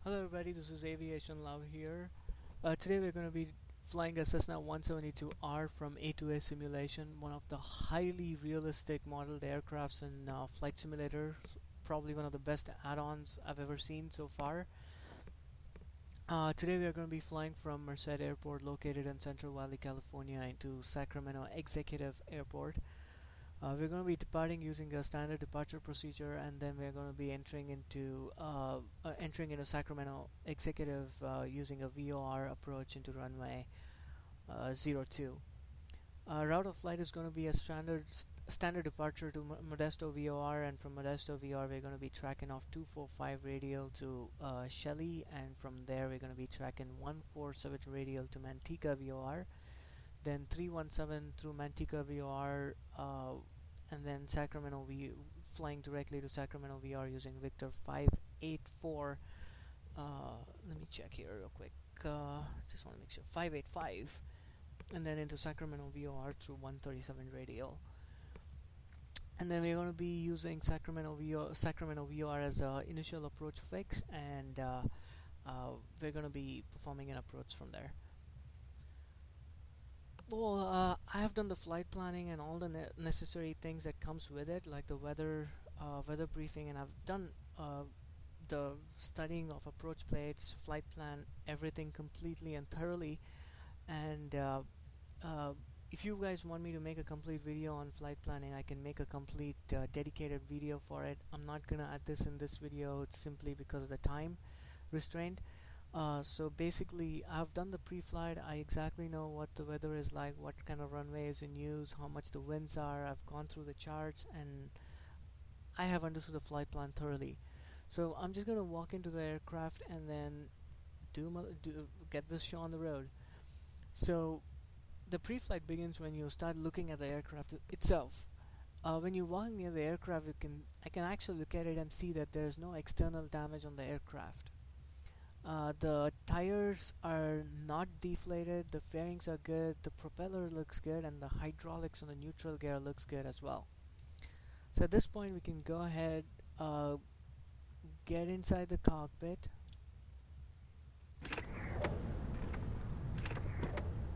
Hello everybody, this is Aviation Love here. Today we're going to be flying a Cessna 172R from A2A Simulation, one of the highly realistic modeled aircrafts in Flight Simulator, probably one of the best add-ons I've ever seen so far. Today we are going to be flying from Merced Airport located in Central Valley, California into Sacramento Executive Airport. We're going to be departing using a standard departure procedure, and then we're going to be entering into Sacramento Executive using a VOR approach into runway 02. Route of flight is going to be a standard departure to Modesto VOR, and from Modesto VOR we're going to be tracking off 245 radial to Shelley, and from there we're going to be tracking 147 radial to Manteca VOR, then 317 through Manteca VOR, and then flying directly to Sacramento VR using Victor 584. Let me check here real quick. Just want to make sure 585, and then into Sacramento VOR through 137 radial. And then we're going to be using Sacramento VOR as an initial approach fix, and we're going to be performing an approach from there. Well, I have done the flight planning and all the necessary things that comes with it, like the weather briefing, and I've done the studying of approach plates, flight plan, everything completely and thoroughly. And if you guys want me to make a complete video on flight planning, I can make a complete dedicated video for it. I'm not gonna add this in this video simply because of the time restraint. So basically, I've done the pre-flight. I exactly know what the weather is like, what kind of runway is in use, how much the winds are. I've gone through the charts, and I have understood the flight plan thoroughly. So I'm just going to walk into the aircraft and then get this show on the road. So the pre-flight begins when you start looking at the aircraft itself. When you're walking near the aircraft, I can actually look at it and see that there's no external damage on the aircraft. The tires are not deflated, the fairings are good, the propeller looks good, and the hydraulics on the neutral gear looks good as well. So at this point we can go ahead, get inside the cockpit,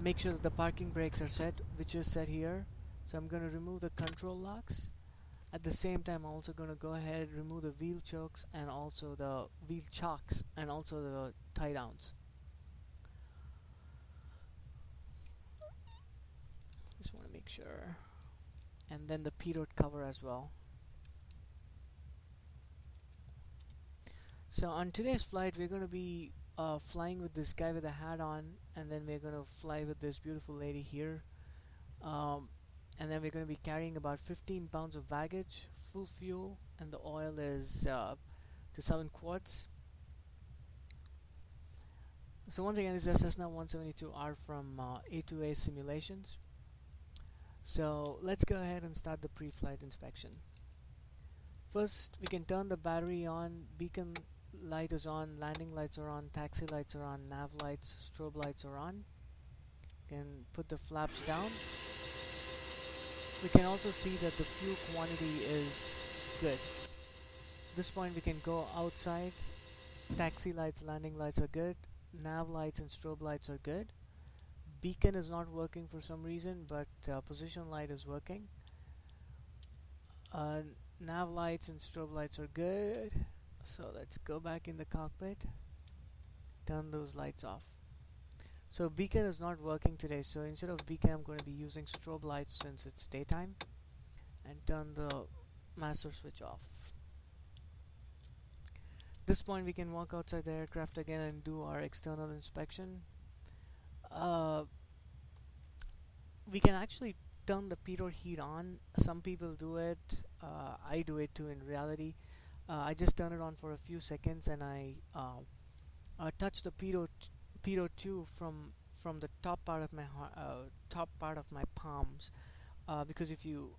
make sure that the parking brakes are set, which is set here. So I'm going to remove the control locks. At the same time, I'm also going to go ahead, remove the wheel chokes and also the wheel chocks and also the tie downs. Just want to make sure. And then the pitot cover as well. So on today's flight, we're going to be flying with this guy with a hat on, and then we're going to fly with this beautiful lady here. And then we're going to be carrying about 15 pounds of baggage, full fuel, and the oil is to 7 quarts. So once again, this is a Cessna 172R from A2A Simulations. So let's go ahead and start the pre-flight inspection. First, we can turn the battery on, beacon light is on, landing lights are on, taxi lights are on, nav lights, strobe lights are on. You can put the flaps down. We can also see that the fuel quantity is good. At this point we can go outside. Taxi lights, landing lights are good. Nav lights and strobe lights are good. Beacon is not working for some reason, but position light is working. Nav lights and strobe lights are good. So let's go back in the cockpit. Turn those lights off. So beacon is not working today, so instead of beacon I'm going to be using strobe lights since it's daytime, and turn the master switch off. At this point we can walk outside the aircraft again and do our external inspection. We can actually turn the pitot heat on. Some people do it, I do it too in reality. I just turn it on for a few seconds and I touch the pitot tube from the top part of my palms, because if you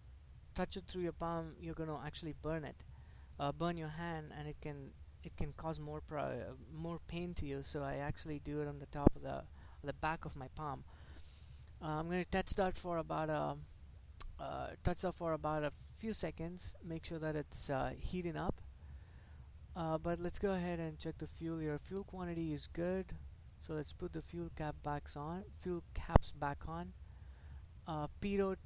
touch it through your palm, you're going to actually burn your hand, and it can cause more pain to you. So I actually do it on the top of the back of my palm. I'm going to touch that for about a few seconds. Make sure that it's heating up. But let's go ahead and check the fuel here. Fuel quantity is good, so let's put the fuel caps back on. Pitot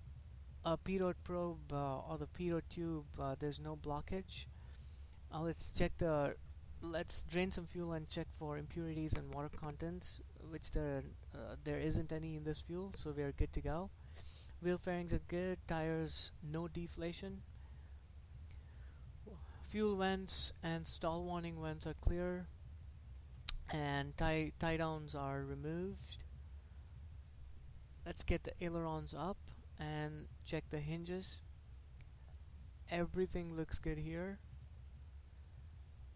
pitot probe or the pitot tube, there's no blockage. Let's drain some fuel and check for impurities and water contents, which there isn't any in this fuel, so we are good to go. Wheel fairings are good, tires no deflation. Fuel vents and stall warning vents are clear, and tie downs are removed. Let's get the ailerons up and check the hinges. Everything looks good here.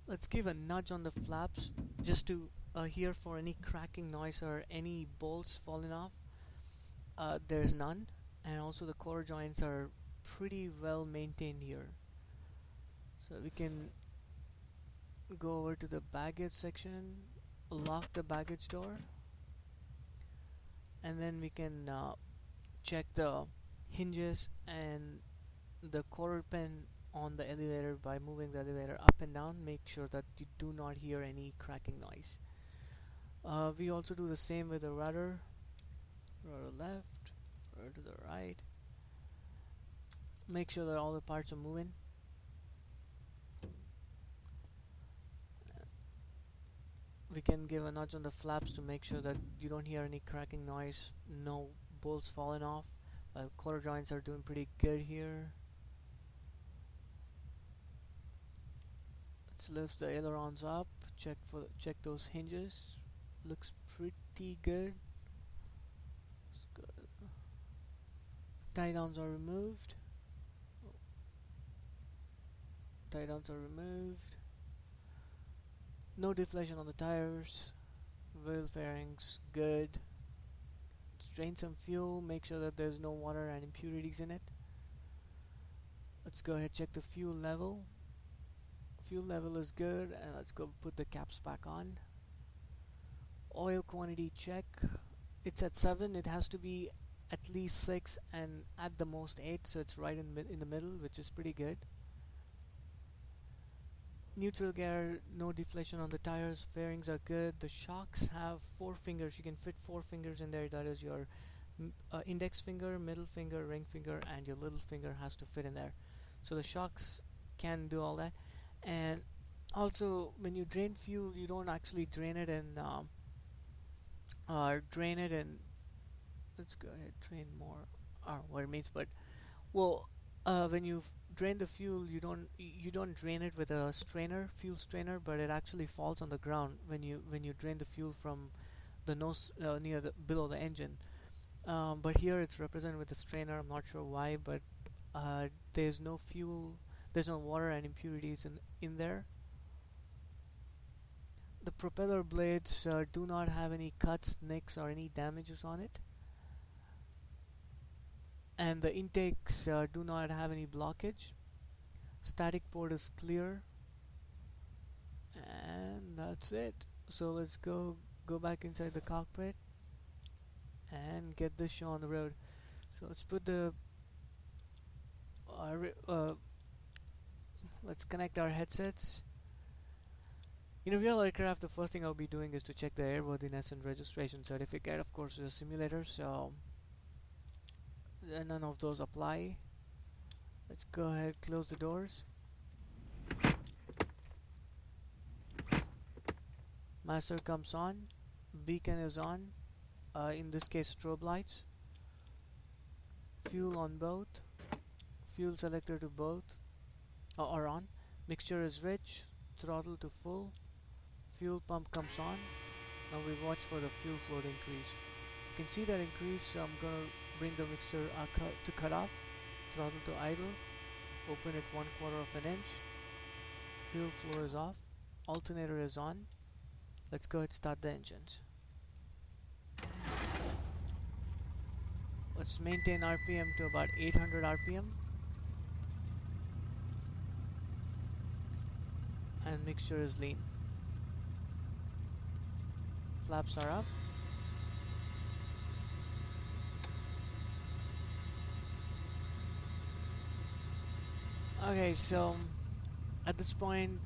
Let's give a nudge on the flaps just to hear for any cracking noise or any bolts falling off. There's none, and also the core joints are pretty well maintained here. So we can go over to the baggage section, lock the baggage door, and then we can check the hinges and the quarter pin on the elevator by moving the elevator up and down. Make sure that you do not hear any cracking noise. We also do the same with the rudder left, rudder to the right. Make sure that all the parts are moving. We can give a nudge on the flaps to make sure that you don't hear any cracking noise, no bolts falling off. Quarter joints are doing pretty good here. Let's lift the ailerons up, check those hinges. Looks pretty good. Tie downs are removed. Tie downs are removed. No deflation on the tires. Wheel fairings good. Let's drain some fuel, make sure that there's no water and impurities in it. Let's go ahead, check the fuel level. Fuel level is good, and let's go put the caps back on. Oil quantity check. It's at 7. It has to be at least 6 and at the most 8, so it's right in the middle, which is pretty good. Neutral gear, no deflation on the tires. Fairings are good. The shocks have 4 fingers. You can fit 4 fingers in there. That is your index finger, middle finger, ring finger, and your little finger has to fit in there. So the shocks can do all that. And also, when you drain fuel, you don't actually drain it in let's go ahead, drain more. What it means, but well, when you drain the fuel, you don't drain it with a fuel strainer, but it actually falls on the ground when you drain the fuel from the nose below the engine. But here it's represented with a strainer. I'm not sure why, but there's no water and impurities in there. The propeller blades do not have any cuts, nicks, or any damages on it. And the intakes do not have any blockage. Static port is clear, and that's it. So let's go back inside the cockpit and get this show on the road. So let's put the let's connect our headsets. In a real aircraft, the first thing I'll be doing is to check the airworthiness and registration certificate. Of course, it's a simulator, so none of those apply. Let's go ahead, close the doors. Master comes on, beacon is on, in this case strobe lights. Fuel on both, fuel selector to both are on. Mixture is rich, throttle to full, fuel pump comes on. Now we watch for the fuel flow to increase. You can see that increase, so I'm going to bring the mixture to cut off, throttle to idle, open it 1/4 of an inch, fuel flow is off, alternator is on. Let's go ahead and start the engines. Let's maintain RPM to about 800 RPM. And mixture is lean. Flaps are up. Okay, so at this point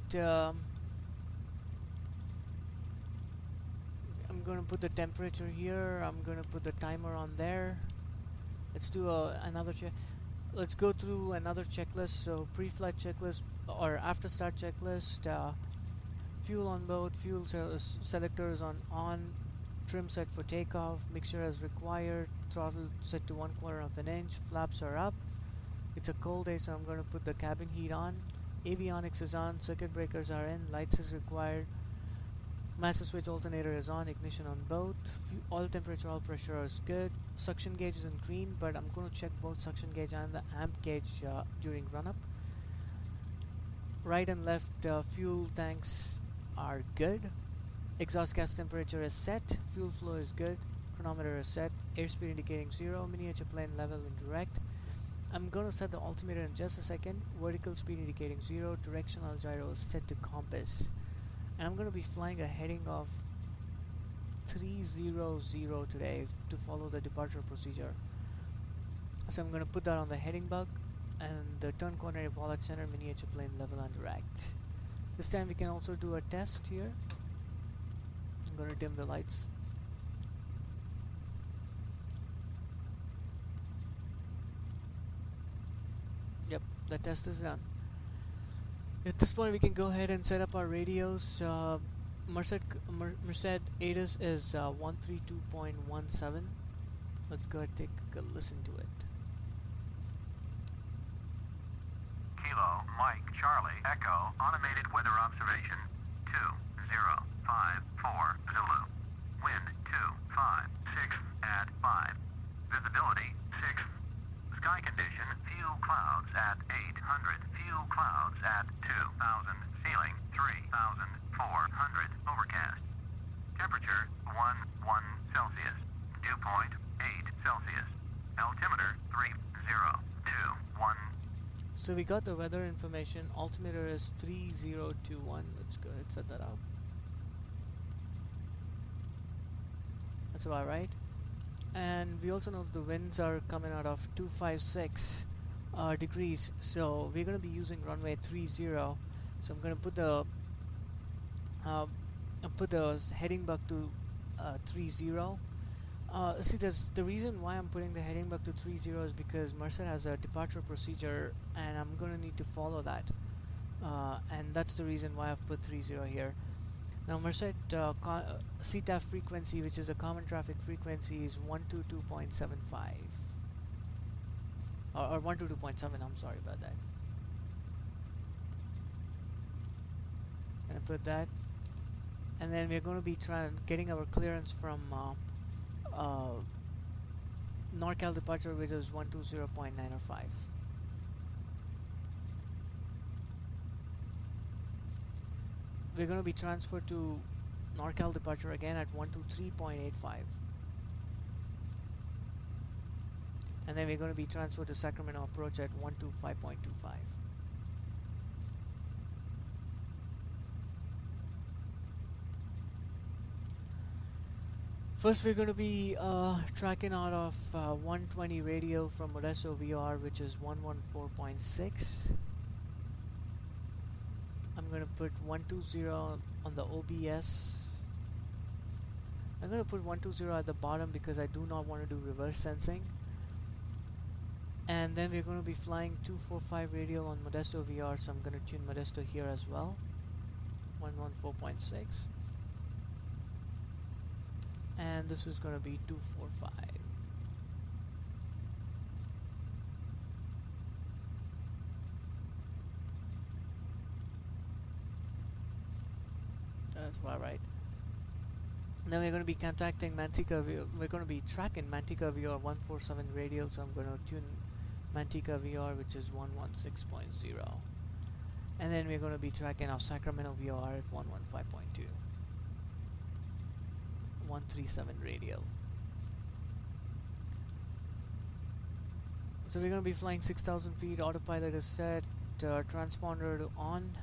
I'm gonna put the temperature here. I'm gonna put the timer on there. Let's do another check. Let's go through another checklist. So pre-flight checklist or after start checklist. Fuel on board. Fuel selectors on. Trim set for takeoff. Mixture as required. Throttle set to 1/4 of an inch. Flaps are up. It's a cold day, so I'm going to put the cabin heat on. Avionics is on. Circuit breakers are in. Lights is required. Master switch alternator is on. Ignition on both. Oil temperature, oil pressure is good. Suction gauge is in green, but I'm going to check both suction gauge and the amp gauge during run-up. Right and left fuel tanks are good. Exhaust gas temperature is set. Fuel flow is good. Chronometer is set. Airspeed indicating 0. Miniature plane level and direct. I'm going to set the altimeter in just a second. Vertical speed indicating 0. Directional gyro is set to compass. And I'm going to be flying a heading of 300 today to follow the departure procedure. So I'm going to put that on the heading bug and the turn coordinator ball at center, miniature plane level and direct. This time we can also do a test here. I'm going to dim the lights. Yep, the test is done. At this point we can go ahead and set up our radios. Merced ATIS is 132.17. Let's go ahead and take a listen to it. Kilo, Mike, Charlie, Echo, automated weather observation 2054 Zulu. Wind 256 at 5. Visibility 6. Sky condition, few clouds at 800. Few clouds at 2000. Ceiling 3400. Overcast. Temperature 1 Celsius. Dew point 8 Celsius. Altimeter 3021. So we got the weather information. Altimeter is 3021. Let's go ahead and set that up. That's about right. And we also know that the winds are coming out of 256 degrees. So we're going to be using runway 30. So I'm going to put the heading bug to 30. See, the reason why I'm putting the heading bug to 30 is because Merced has a departure procedure and I'm going to need to follow that. And that's the reason why I've put 30 here. Now Merced CTAF frequency, which is a common traffic frequency, is 122.75. Or 122.7, I'm sorry about that. And I put that. And then we're going to be getting our clearance from NorCal departure, which is 120.905. We're going to be transferred to NorCal departure again at 123.85. And then we're going to be transferred to Sacramento approach at 125.25. First, we're going to be tracking out of 120 radio from Modesto VR, which is 114.6. I'm going to put 120 on the OBS. I'm going to put 120 at the bottom because I do not want to do reverse sensing. And then we're going to be flying 245 radial on Modesto VR, so I'm going to tune Modesto here as well. 114.6. And this is going to be 245. That's about right. Then we're going to be contacting Manteca. We're going to be tracking Manteca VR 147 radial, so I'm going to tune Manteca VR, which is 116.0. And then we're going to be tracking our Sacramento VR at 115.2. 137 radial. So we're going to be flying 6,000 feet. Autopilot is set. Transponder on.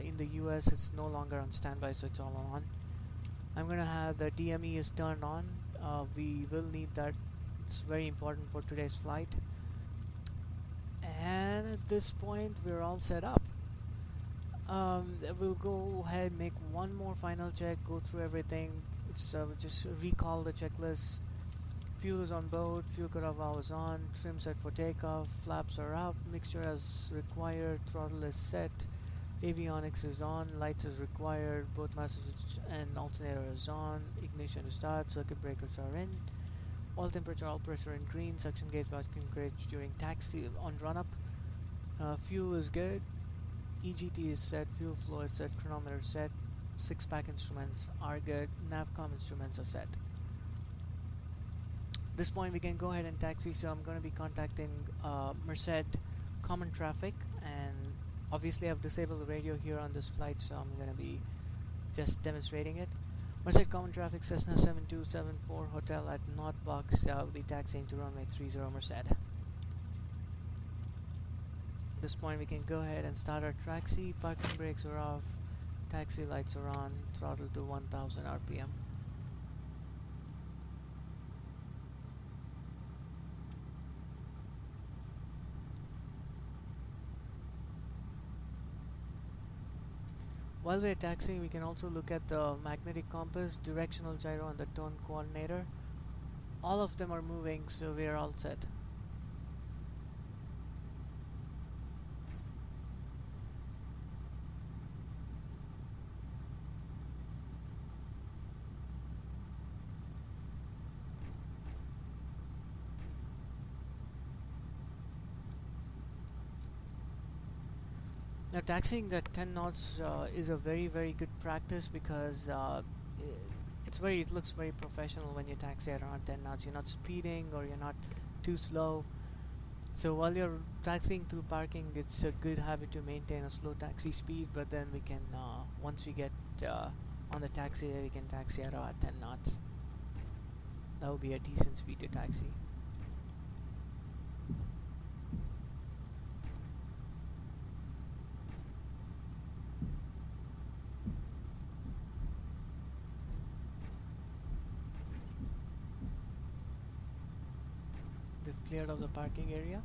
In the US, it's no longer on standby, so it's all on. I'm going to have the DME is turned on. We will need that. It's very important for today's flight. And at this point, we're all set up. We'll go ahead, make one more final check, go through everything, It's just recall the checklist. Fuel is on board, fuel cutoff valve is on, trim set for takeoff, flaps are up, mixture as required, throttle is set, avionics is on, lights is required, both master switch and alternator is on, ignition to start, circuit breakers are in, oil temperature, oil pressure in green, suction gauge, vacuum gauge during taxi on run up, fuel is good, EGT is set, fuel flow is set, chronometer set, 6-pack instruments are good, navcom instruments are set. At this point we can go ahead and taxi, so I'm going to be contacting Merced Common Traffic, and obviously I've disabled the radio here on this flight, so I'm going to be just demonstrating it. Merced Common Traffic Cessna 7274 Hotel at North Box, I'll be taxiing to runway 30 Merced. At this point we can go ahead and start our taxi, parking brakes are off, taxi lights are on, throttle to 1000 RPM. While we're taxiing, we can also look at the magnetic compass, directional gyro, and the tone coordinator. All of them are moving, so we are all set. Now, taxiing at 10 knots is a very good practice, because it looks very professional when you taxi at around 10 knots. You're not speeding or you're not too slow. So while you're taxiing through parking, it's a good habit to maintain a slow taxi speed. But then we can, once we get on the taxi, we can taxi at about 10 knots. That would be a decent speed to taxi. We've cleared off the parking area.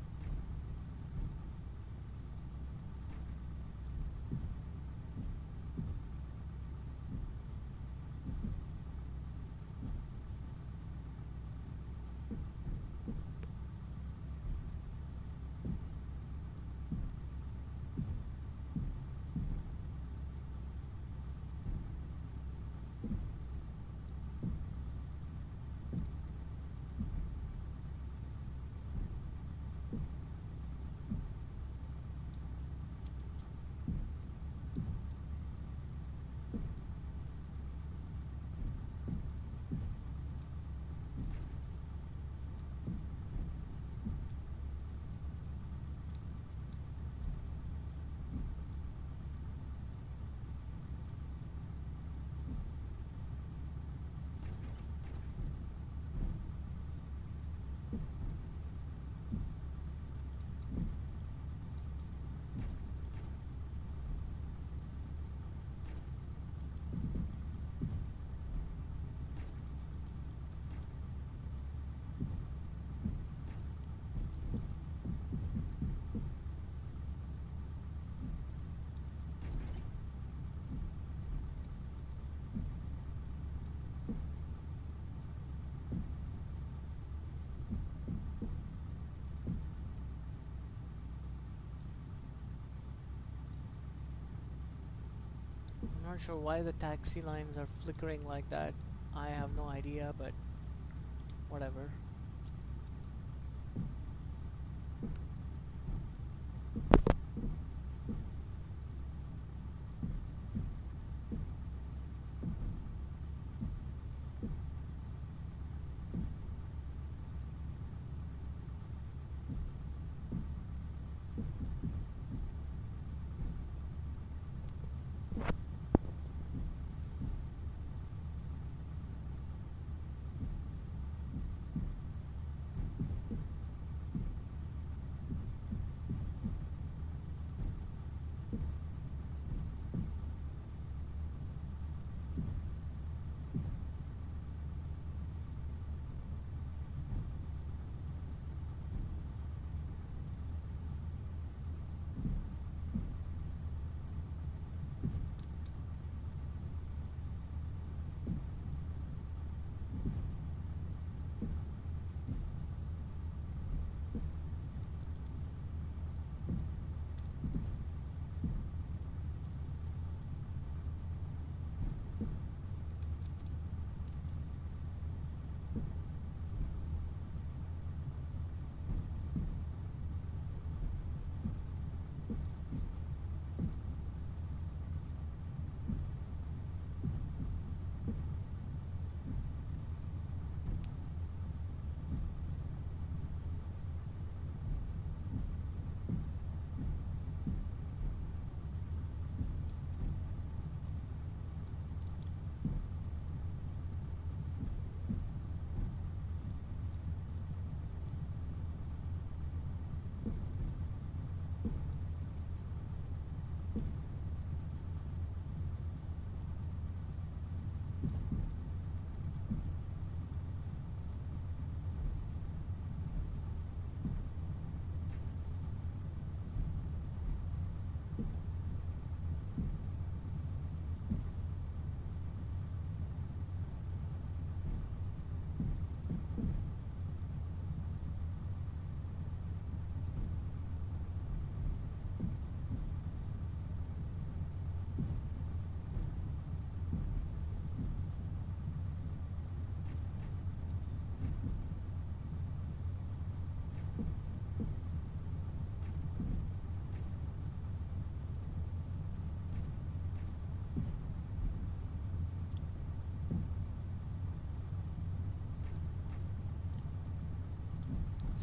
I'm not sure why the taxi lines are flickering like that. I have no idea, but whatever.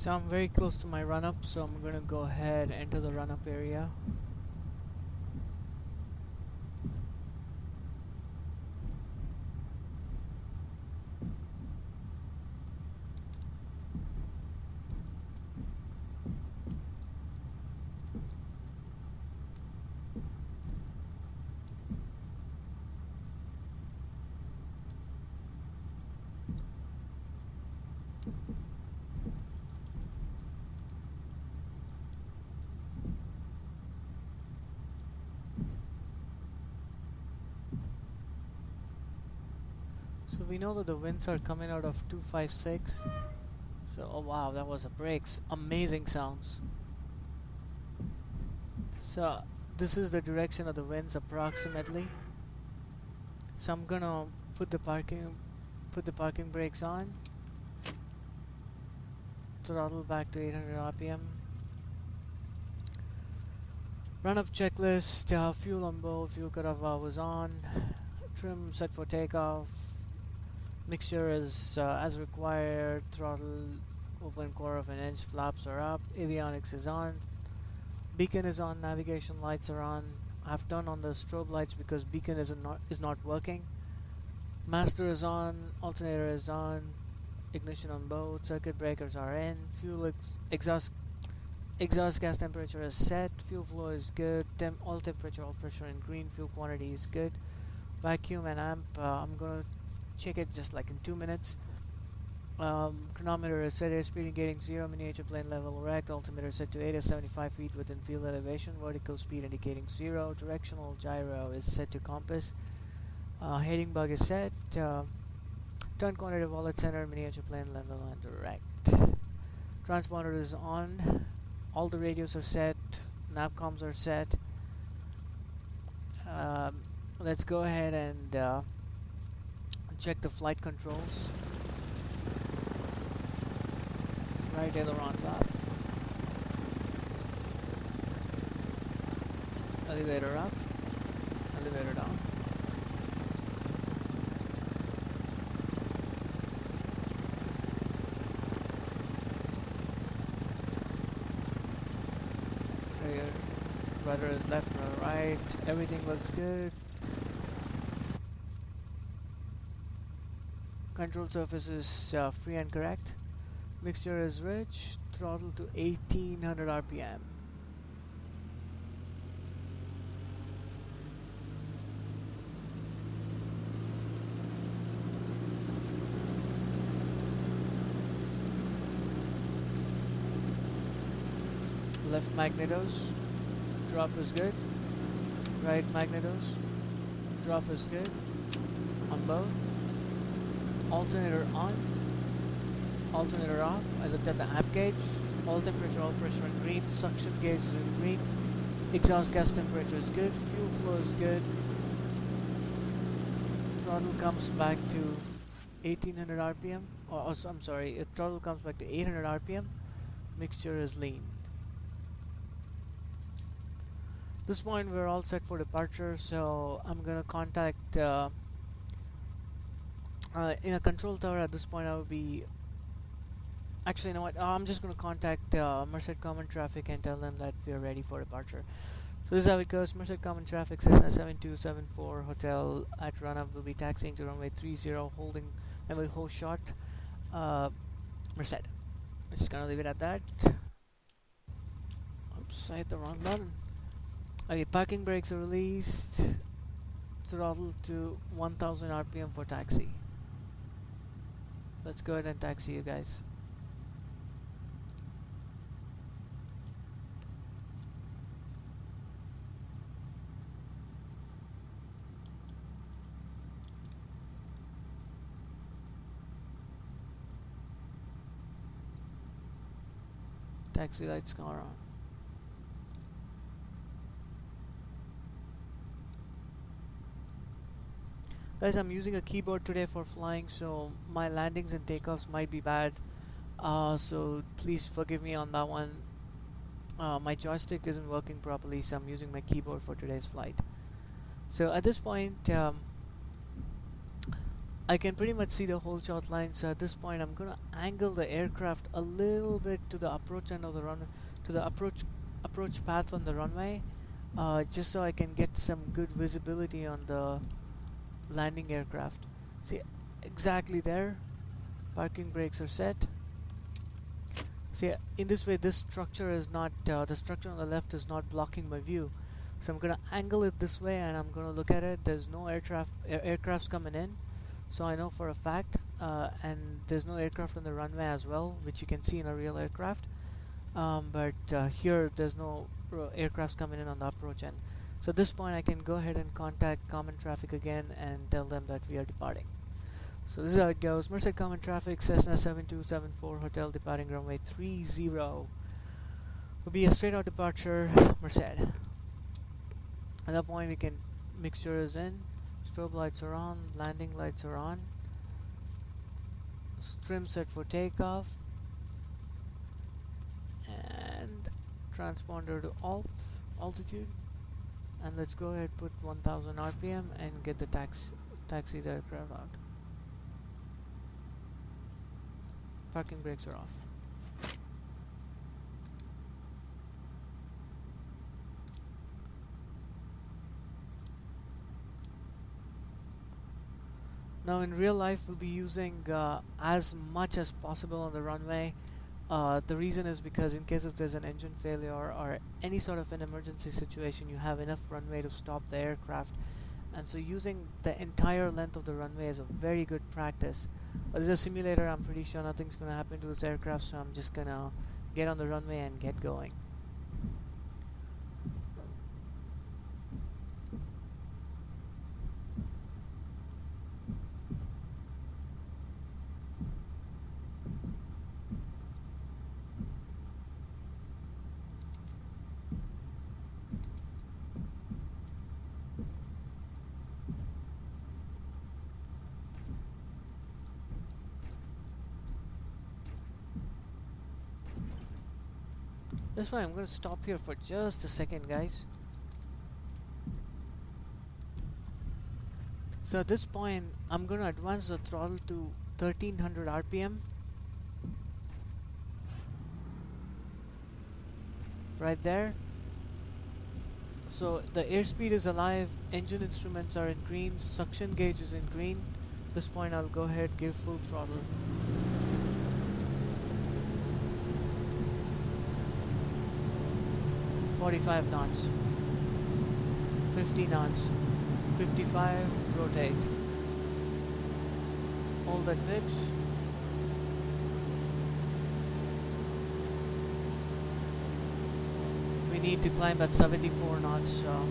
So I'm very close to my run-up, so I'm gonna go ahead and enter the run-up area. So we know that the winds are coming out of 256. So, oh wow, that was a brakes. Amazing sounds. So this is the direction of the winds approximately. So I'm gonna put the parking brakes on. Throttle back to 800 RPM. Run up checklist. Fuel on board. Fuel cutoff valve was on. Trim set for takeoff. Mixture is as required. Throttle open 1/4 of an inch. Flaps are up. Avionics is on. Beacon is on. Navigation lights are on. I've turned on the strobe lights because beacon is not working. Master is on. Alternator is on. Ignition on both. Circuit breakers are in. Fuel exhaust gas temperature is set. Fuel flow is good. All temperature, all pressure in green. Fuel quantity is good. Vacuum and amp. I'm gonna check it just like in 2 minutes. Chronometer is set. Airspeed indicating 0. Miniature plane level rect. Altimeter set to 8 at 75 feet within field elevation. Vertical speed indicating 0. Directional gyro is set to compass. Heading bug is set. Turn quantity wallet center. Miniature plane level and direct. Transponder is on. All the radios are set. Navcoms are set. Let's go ahead and check the flight controls. Right aileron left. Elevator up. Elevator down. Rudder is left and right. Everything looks good. Control surface is free and correct. Mixture is rich. Throttle to 1800 RPM. Left magnetos. Drop is good. Right magnetos. Drop is good. On both. Alternator on. Alternator off. I looked at the amp gauge. All temperature, all pressure in green. Suction gauge is in green. Exhaust gas temperature is good. Fuel flow is good. Throttle comes back to 1800 RPM. I'm sorry. Throttle comes back to 800 RPM. Mixture is lean. This point we're all set for departure, so I'm gonna contact in a control tower. At this point I will be actually, you know what, I'm just gonna contact Merced Common Traffic and tell them that we are ready for departure. So this is how it goes. Merced Common Traffic, Cessna 7274 Hotel at run-up will be taxiing to runway 30, holding and will hold short. Merced. I'm just gonna leave it at that. Oops, I hit the wrong button. Okay, parking brakes are released. Throttle to 1000 RPM for taxi. Let's go ahead and taxi you guys. Taxi lights are on. Guys, I'm using a keyboard today for flying, so my landings and takeoffs might be bad. So please forgive me on that one. My joystick isn't working properly, so I'm using my keyboard for today's flight. So at this point, I can pretty much see the whole shot line, so at this point I'm gonna angle the aircraft a little bit to the approach end of the runway, to the approach path on the runway, just so I can get some good visibility on the landing aircraft. See, exactly there. Parking brakes are set. See, in this way, this structure is not, the structure on the left is not blocking my view. So I'm gonna angle it this way, and I'm gonna look at it. There's no aircrafts coming in, so I know for a fact. And there's no aircraft on the runway as well, which you can see in a real aircraft. But here, there's no aircrafts coming in on the approach end. So at this point, I can go ahead and contact common traffic again and tell them that we are departing. So this is how it goes. Merced Common Traffic, Cessna 7274 Hotel departing runway 30. Will be a straight out departure, Merced. At that point we can, mixture is in, strobe lights are on, landing lights are on, trim set for takeoff, and transponder to altitude, and let's go ahead put 1000 RPM and get the taxi the aircraft out. Parking brakes are off. Now in real life we'll be using as much as possible on the runway. The reason is because in case if there's an engine failure or any sort of an emergency situation, you have enough runway to stop the aircraft. And so using the entire length of the runway is a very good practice. This is a simulator, I'm pretty sure nothing's going to happen to this aircraft, so I'm just going to get on the runway and get going. That's why I'm going to stop here for just a second, guys. So at this point, I'm going to advance the throttle to 1300 RPM. Right there. So the airspeed is alive, engine instruments are in green, suction gauge is in green. At this point, I'll go ahead, give full throttle. 45 knots, 50 knots, 55, rotate. Hold that pitch. We need to climb at 74 knots, so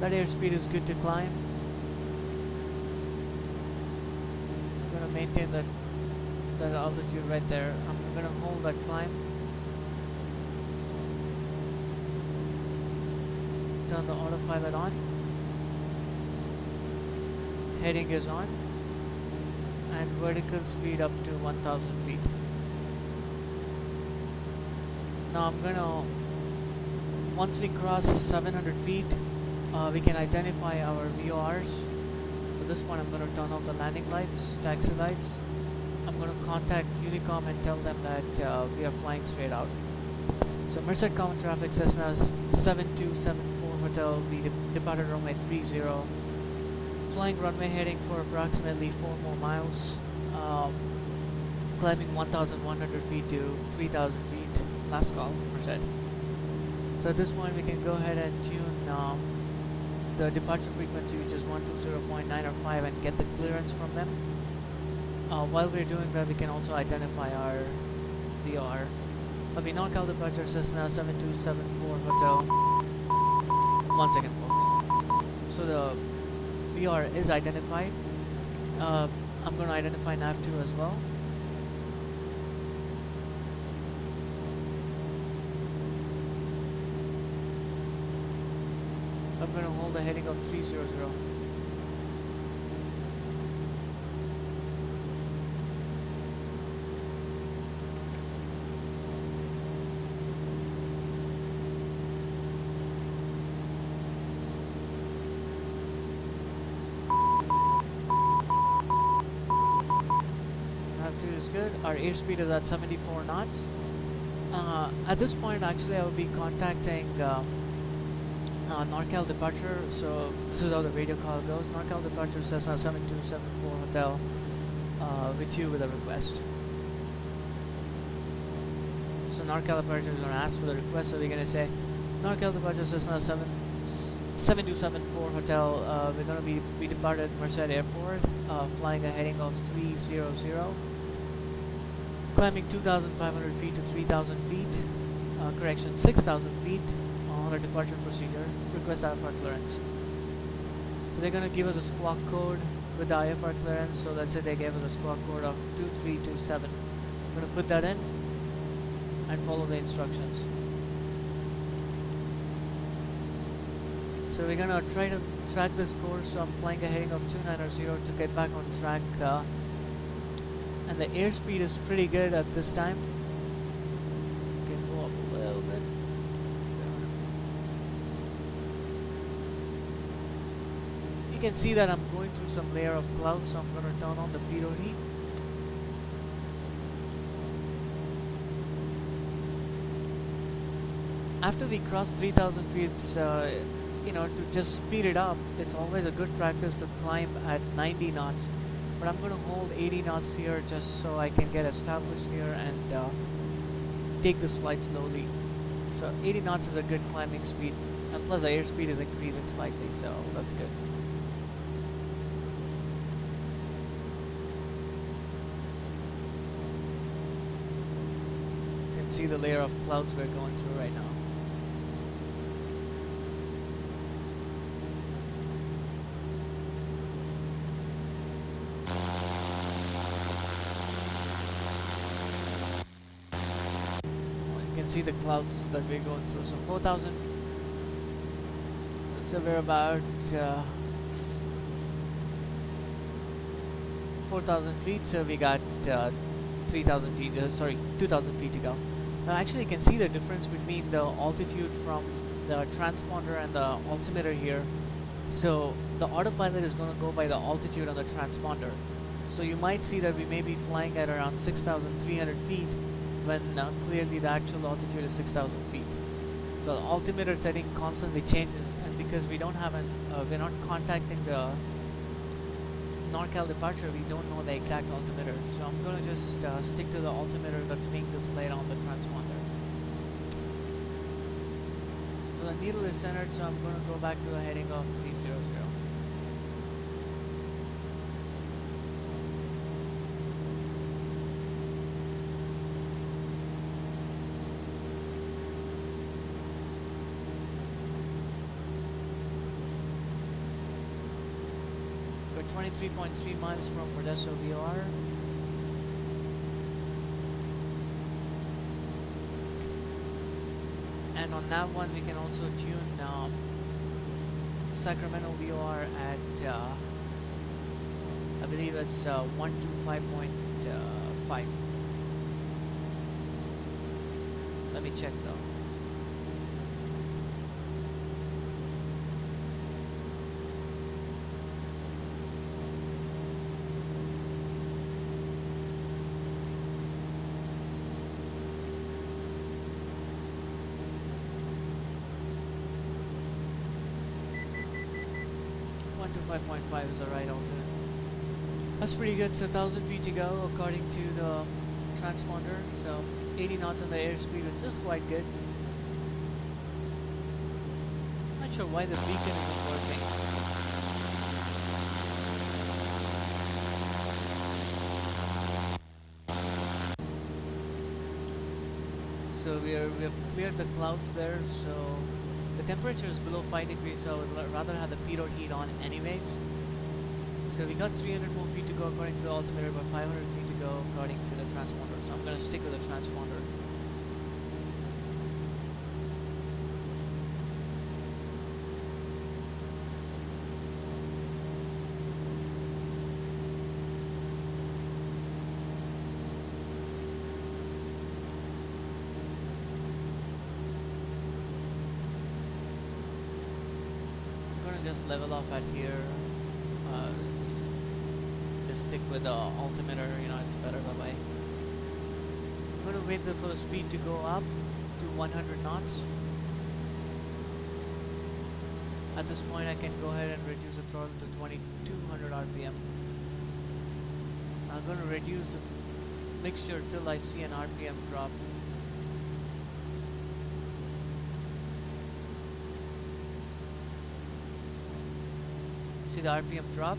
that airspeed is good to climb. I'm gonna maintain that altitude right there. I'm gonna hold that climb. Turn the autopilot on. Heading is on. And vertical speed up to 1000 feet. Now I'm gonna, once we cross 700 feet, we can identify our VORs. So this point I'm gonna turn off the landing lights, taxi lights. I'm gonna contact Unicom and tell them that we are flying straight out. So Merced Common Traffic, Cessna 7274 Hotel, we departed runway 30. Flying runway heading for approximately 4 more miles. Climbing 1,100 feet to 3,000 feet. Last call, Merced. So at this point we can go ahead and tune the departure frequency, which is 120.9 or 5, and get the clearance from them. While we're doing that, we can also identify our VR. Let me knock out departure Cessna 7274 Hotel. 1 second, folks. So the VR is identified. I'm going to identify nav2 as well. I'm going to hold the heading of 300. airspeed is at 74 knots. At this point, actually, I will be contacting NorCal departure. So this is how the radio call goes. NorCal departure Cessna 7274 Hotel with you with a request. So NorCal departure is going to ask for the request. So we're going to say NorCal departure Cessna 7274 Hotel. We're going to be departed Merced Airport, flying a heading of 300, climbing 2,500 feet to 3,000 feet. Correction, 6,000 feet on a departure procedure. Request IFR clearance. So they're going to give us a squawk code with the IFR clearance. So let's say they gave us a squawk code of 2327. I'm going to put that in and follow the instructions. So we're going to try to track this course. So I'm flying a heading of 290 to get back on track. And the airspeed is pretty good at this time. Can go up a little bit. You can see that I'm going through some layer of clouds, so I'm going to turn on the pitot heat. After we cross 3,000 feet, you know, to just speed it up, it's always a good practice to climb at 90 knots. But I'm going to hold 80 knots here just so I can get established here and take this flight slowly. So 80 knots is a good climbing speed, and plus the airspeed is increasing slightly, so that's good. You can see the layer of clouds we're going through right now. See the clouds that we're going through. So 4,000. So we're about 4,000 feet. So we got 3,000 feet. Sorry, 2,000 feet to go. Now actually, you can see the difference between the altitude from the transponder and the altimeter here. So the autopilot is going to go by the altitude on the transponder. So you might see that we may be flying at around 6,300 feet. When clearly the actual altitude is 6,000 feet. So the altimeter setting constantly changes, and because we don't have we're not contacting the NorCal departure, we don't know the exact altimeter. So I'm going to just stick to the altimeter that's being displayed on the transponder. So the needle is centered, so I'm going to go back to the heading of 300. We're 23.3 miles from Modesto VOR. And on nav 1 we can also tune Sacramento VOR at I believe it's 125.5. Let me check though. To 5.5 is the right altitude. That's pretty good. So 1,000 feet to go according to the transponder. So 80 knots on the airspeed, which is quite good. Not sure why the beacon isn't working. So we have cleared the clouds there. So the temperature is below 5 degrees, so I would rather have the pitot heat on anyways. So we got 300 more feet to go according to the altimeter, but 500 feet to go according to the transponder. So I'm going to stick with the transponder. Just level off at here. Just stick with the altimeter. You know, it's better that way. going to wait for the speed to go up to 100 knots. At this point I can go ahead and reduce the throttle to 2200 RPM. I'm going to reduce the mixture till I see an RPM drop. See the RPM drop?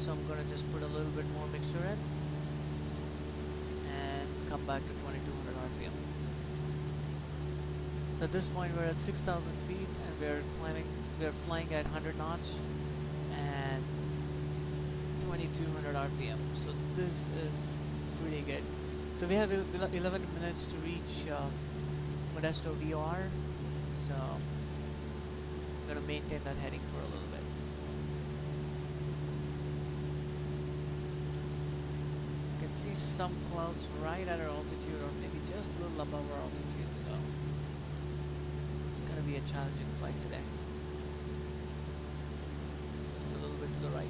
So I'm going to just put a little bit more mixture in and come back to 2200 RPM. So at this point we're at 6,000 feet and we're flying at 100 knots and 2200 RPM. So this is pretty good. So we have 11 minutes to reach Modesto VOR. So I'm going to maintain that heading for a little bit. You can see some clouds right at our altitude or maybe just a little above our altitude. So it's going to be a challenging flight today. Just a little bit to the right.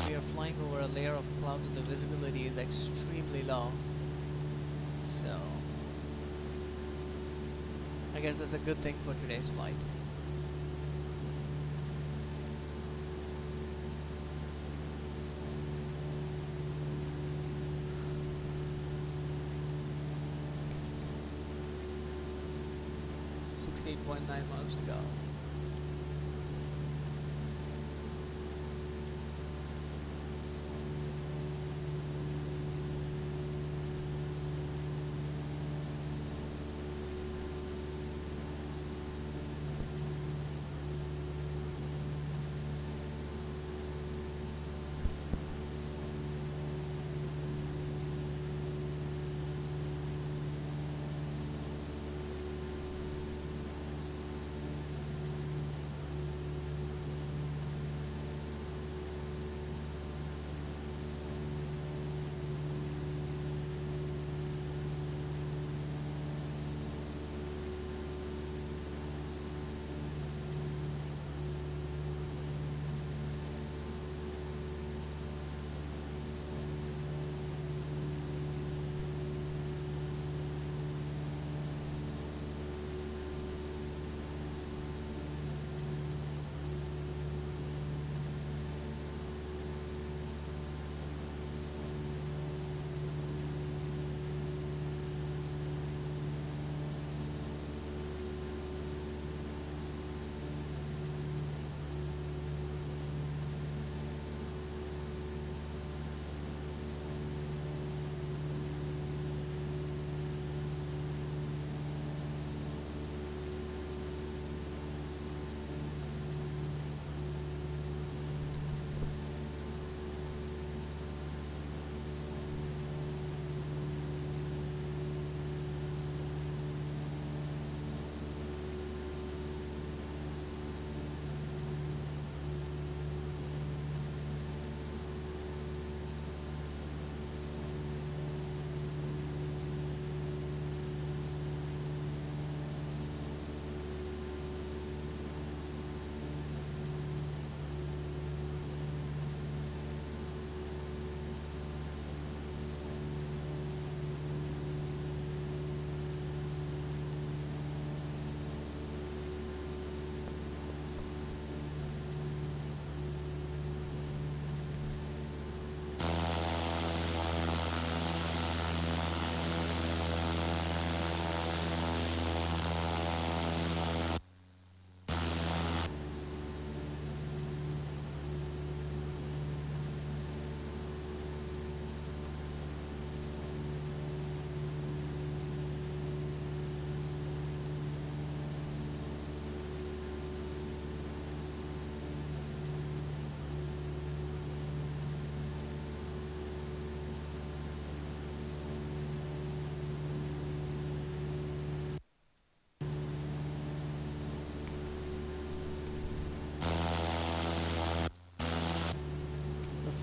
We are flying over a layer of clouds and the visibility is extremely low. So I guess that's a good thing for today's flight. .9 miles to go.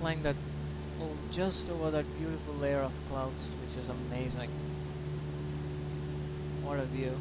flying that just over that beautiful layer of clouds, which is amazing. What a view.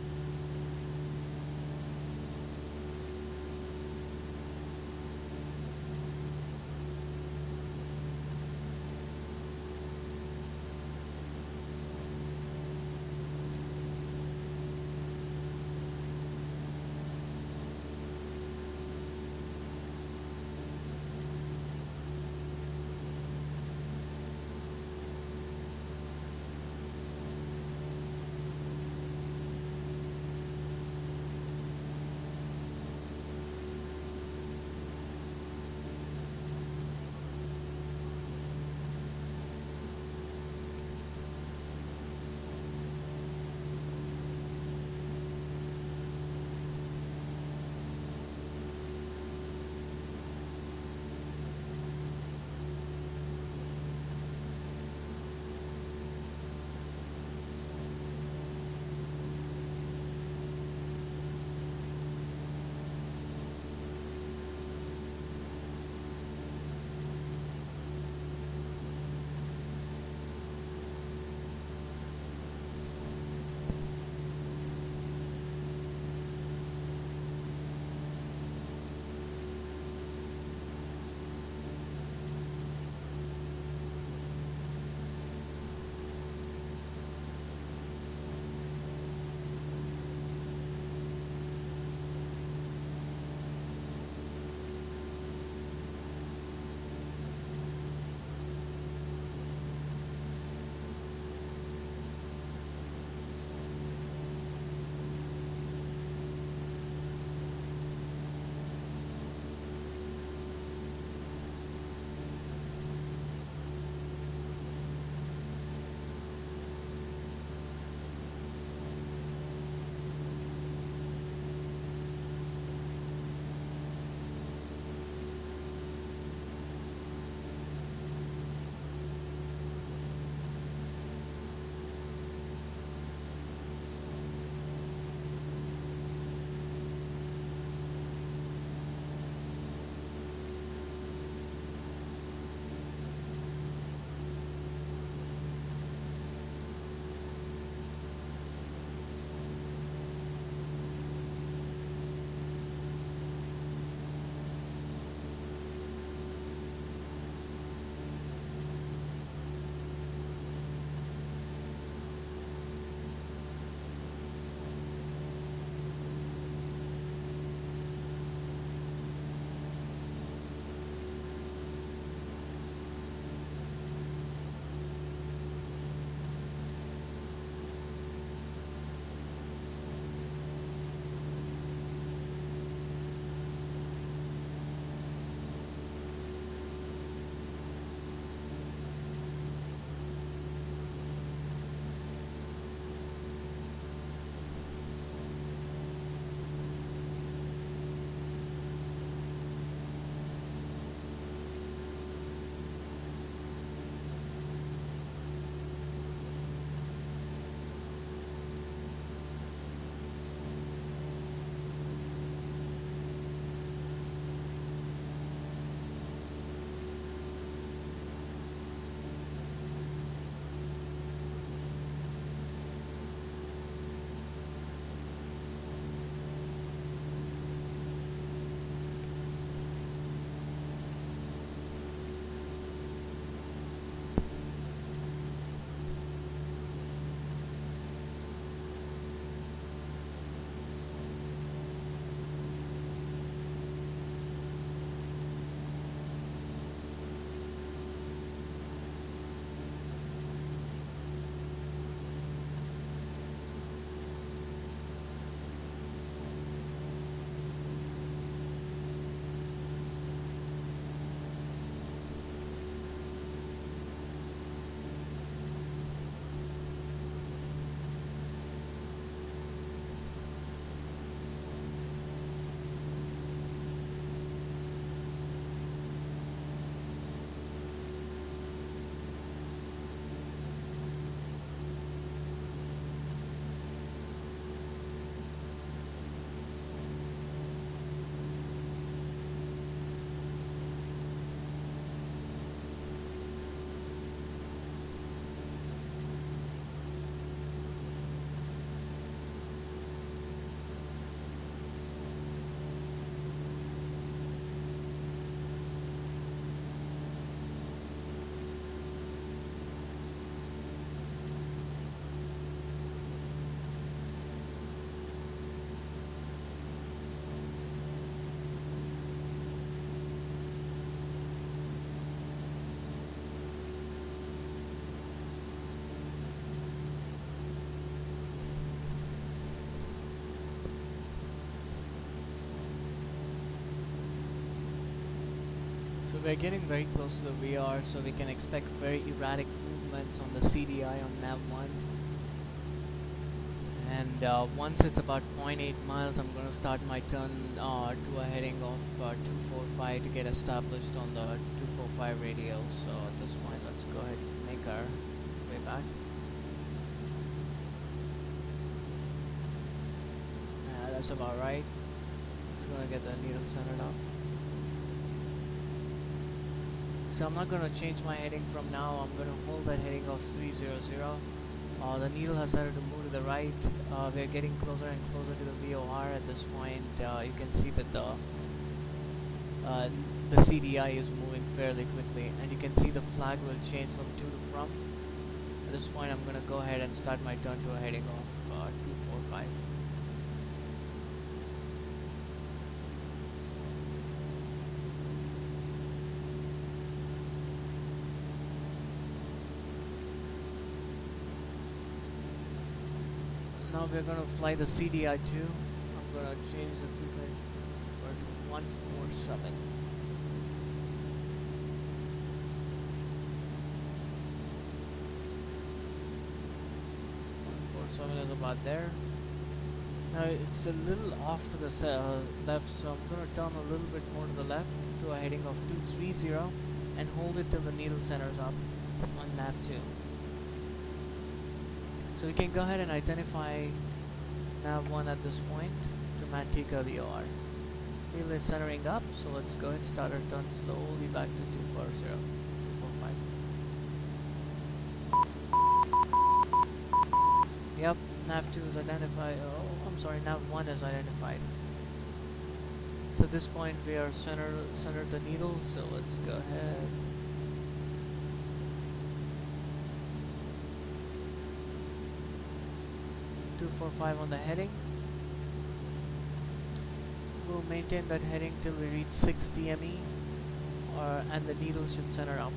we're getting very close to the VR, so we can expect very erratic movements on the CDI on nav1. And once it's about 0.8 miles, I'm going to start my turn to a heading of 245 to get established on the 245 radial. So at this point, let's go ahead and make our way back. That's about right. It's going to get the needle centered up. So I'm not going to change my heading from now. I'm going to hold that heading of 300. The needle has started to move to the right. We're getting closer and closer to the VOR at this point. You can see that the CDI is moving fairly quickly, and you can see the flag will change from to to from. At this point, I'm going to go ahead and start my turn to a heading of 245. Now we're going to fly the CDI too. I'm going to change the frequency to 147. 147 is about there. Now it's a little off to the left, so I'm going to turn a little bit more to the left to a heading of 230 and hold it till the needle centers up on nav2. So we can go ahead and identify nav1 at this point to Manteca VOR. Wheel is centering up, so let's go ahead and start our turn slowly back to 240, 245. Yep, nav2 is identified. Oh, I'm sorry, nav1 is identified. So at this point we are centered the needle, so let's go ahead. .245 on the heading. We'll maintain that heading till we reach 6 DME, and the needle should center up.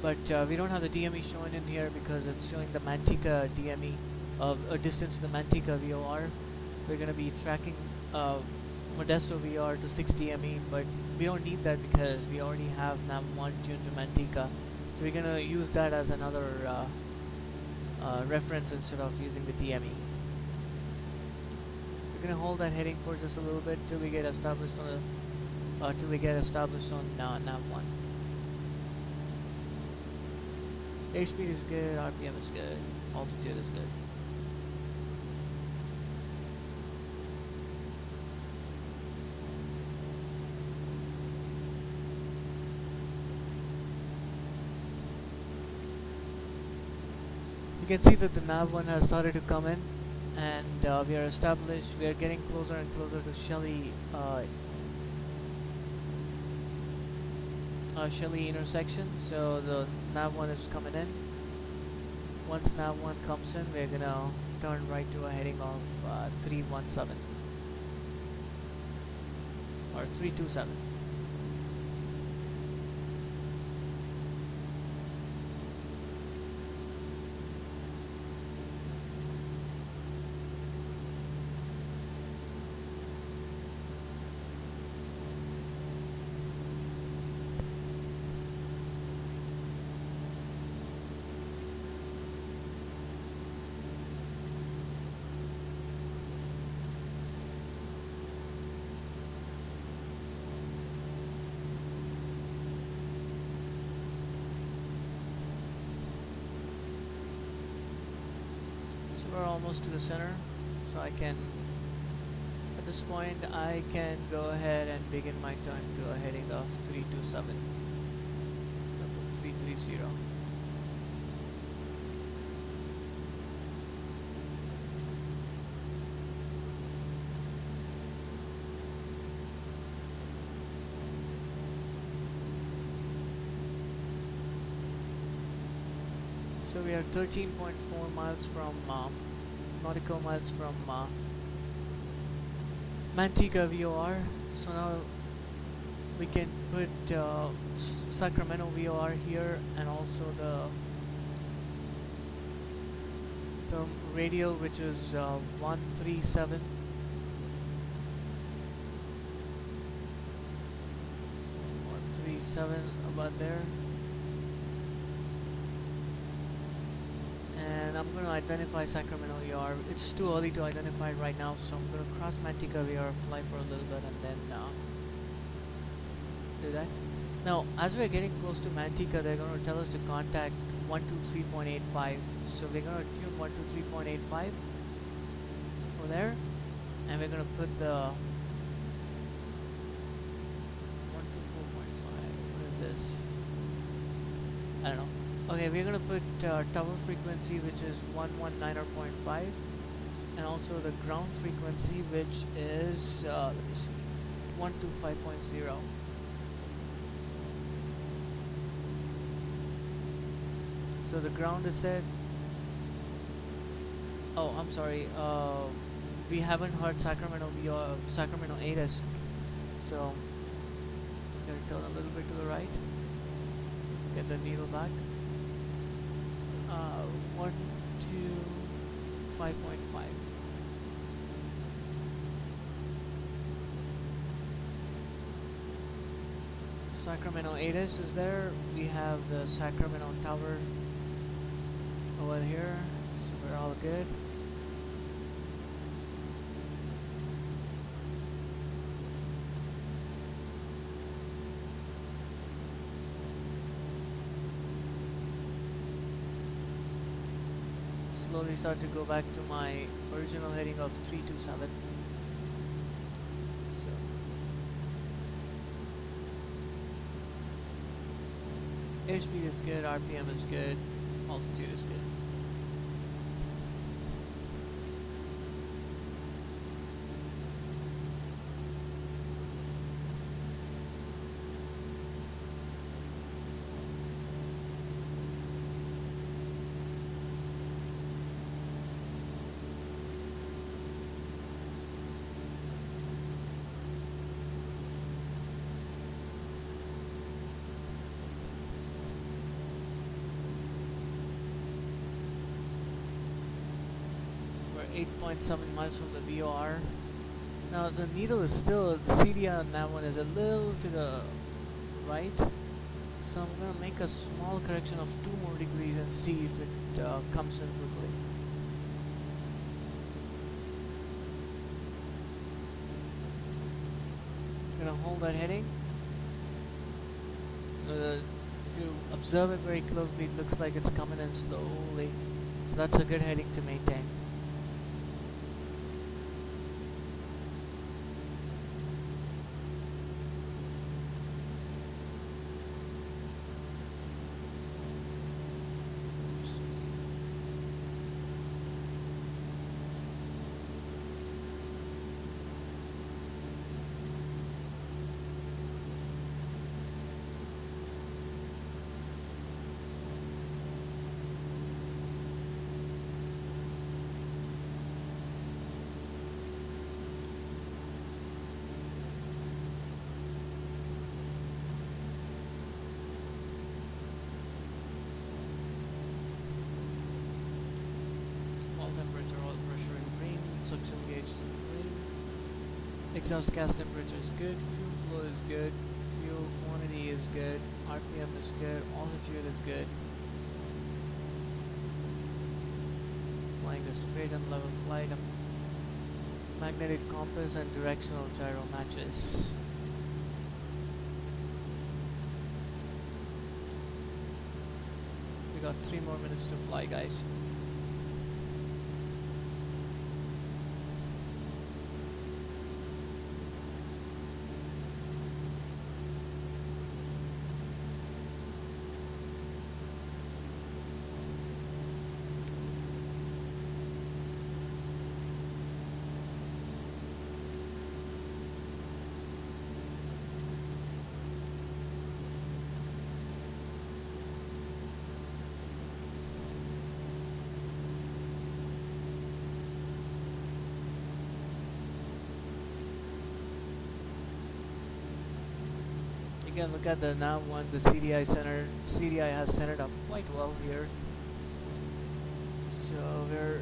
But we don't have the DME showing in here because it's showing the Manteca DME of a distance to the Manteca VOR. We're going to be tracking Modesto VOR to 6 DME, but we don't need that because we already have nav1 tuned to Manteca. So we're going to use that as another reference instead of using the DME. We're going to hold that heading for just a little bit till we get established on nav1. Airspeed is good, RPM is good, altitude is good. You can see that the nav1 has started to come in, and we are established. We are getting closer and closer to Shelley intersection, so the nav1 is coming in. Once nav1 comes in, we're gonna turn right to a heading of 317 or 327. We're almost to the center, so at this point I can go ahead and begin my turn to a heading of 327, 330. So we are 13.4 miles from nautical miles from Manteca VOR. So now we can put Sacramento VOR here, and also the radial, which is 137. 137 about there. And I'm going to identify Sacramento VR. It's too early to identify it right now, so I'm going to cross Manteca VR, fly for a little bit, and then do that. Now, as we're getting close to Manteca, they're going to tell us to contact 123.85. So we're going to tune 123.85 over there, and we're going to put the 124.5. What is this? I don't know. Okay, we're gonna put tower frequency, which is 119.5, and also the ground frequency, which is let me see, 125.0. So the ground is set. Oh, I'm sorry. We haven't heard Sacramento Sacramento ATIS, so I'm gonna turn a little bit to the right. Get the needle back. 125.5. Sacramento ATIS is there. We have the Sacramento Tower over here, so we're all good. Slowly start to go back to my original heading of 327. So airspeed is good, RPM is good, altitude is good. We're 8.7 miles from the VOR. Now the needle is still, the CDR on that one is a little to the right. So I'm going to make a small correction of 2 more degrees and see if it comes in quickly. I'm going to hold that heading. If you observe it very closely, it looks like it's coming in slowly. So that's a good heading to maintain. Suction gauge is green. Exhaust gas temperature is good. Fuel flow is good. Fuel quantity is good. RPM is good. Altitude is good. Flying a straight and level flight. Magnetic compass and directional gyro matches. We got 3 more minutes to fly, guys. Again, look at the nav one. The CDI has centered up quite well here. So we're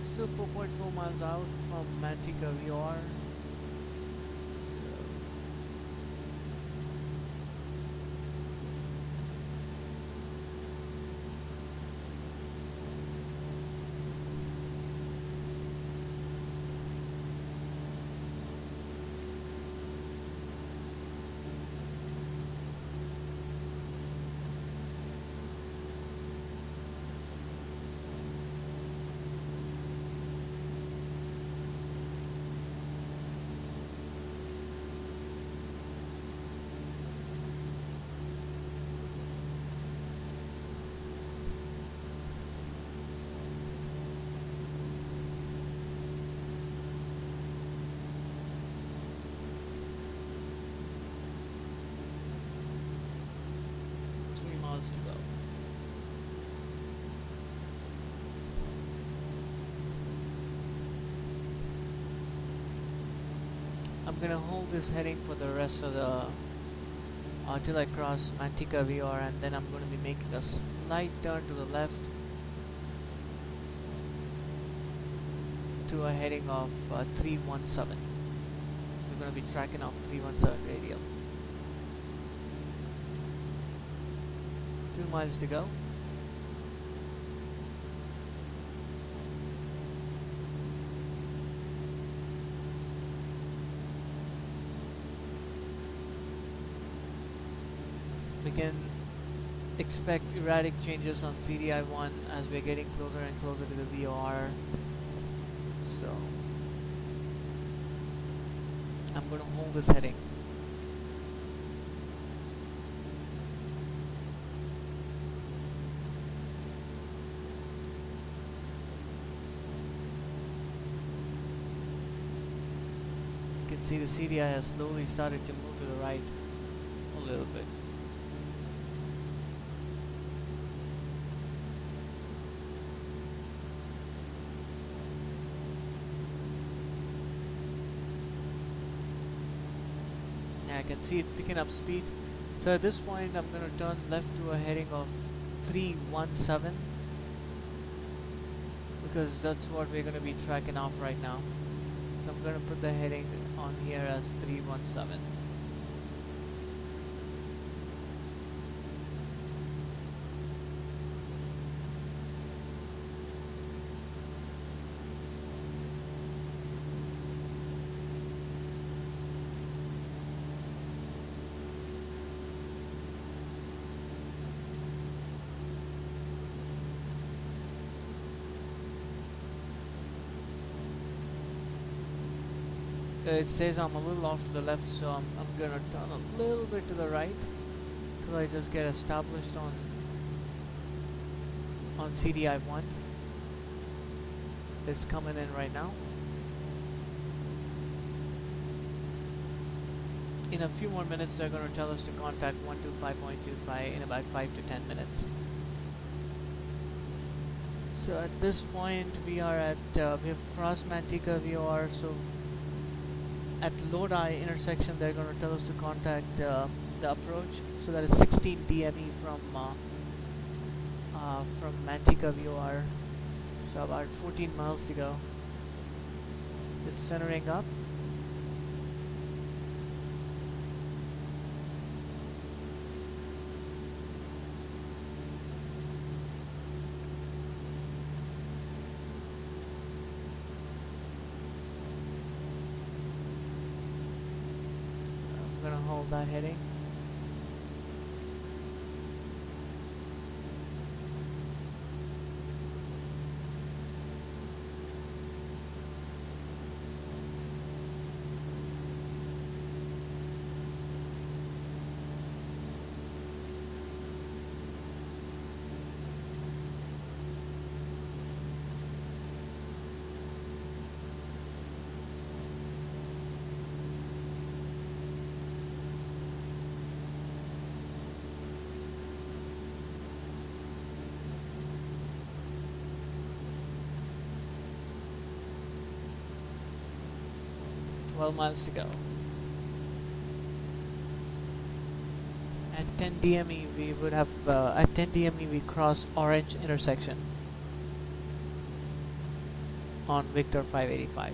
still 4.4 miles out from Manteca VOR. To go. I'm gonna hold this heading for the rest of the till I cross Manteca VR, and then I'm gonna be making a slight turn to the left to a heading of 317. We're gonna be tracking off 317 radial. 2 miles to go. We can expect erratic changes on CDI1 as we're getting closer and closer to the VOR. So I'm going to hold this heading. You can see the CDI has slowly started to move to the right a little bit. Yeah, I can see it picking up speed. So at this point I'm going to turn left to a heading of 317 because that's what we're going to be tracking off right now. I'm going to put the heading on here as 317. It says I'm a little off to the left, so I'm gonna turn a little bit to the right till I just get established on CDI1. It's coming in right now. In a few more minutes they're gonna tell us to contact 125.25 in about 5 to 10 minutes. So at this point we are at we have crossed Manteca VOR, so at Lodi intersection they're going to tell us to contact the approach, so that is 16 DME from Manteca VOR, so about 14 miles to go. It's centering up. I'm gonna hold that heading. Miles to go. At 10 DME we would have, at 10 DME we cross orange intersection on Victor 585.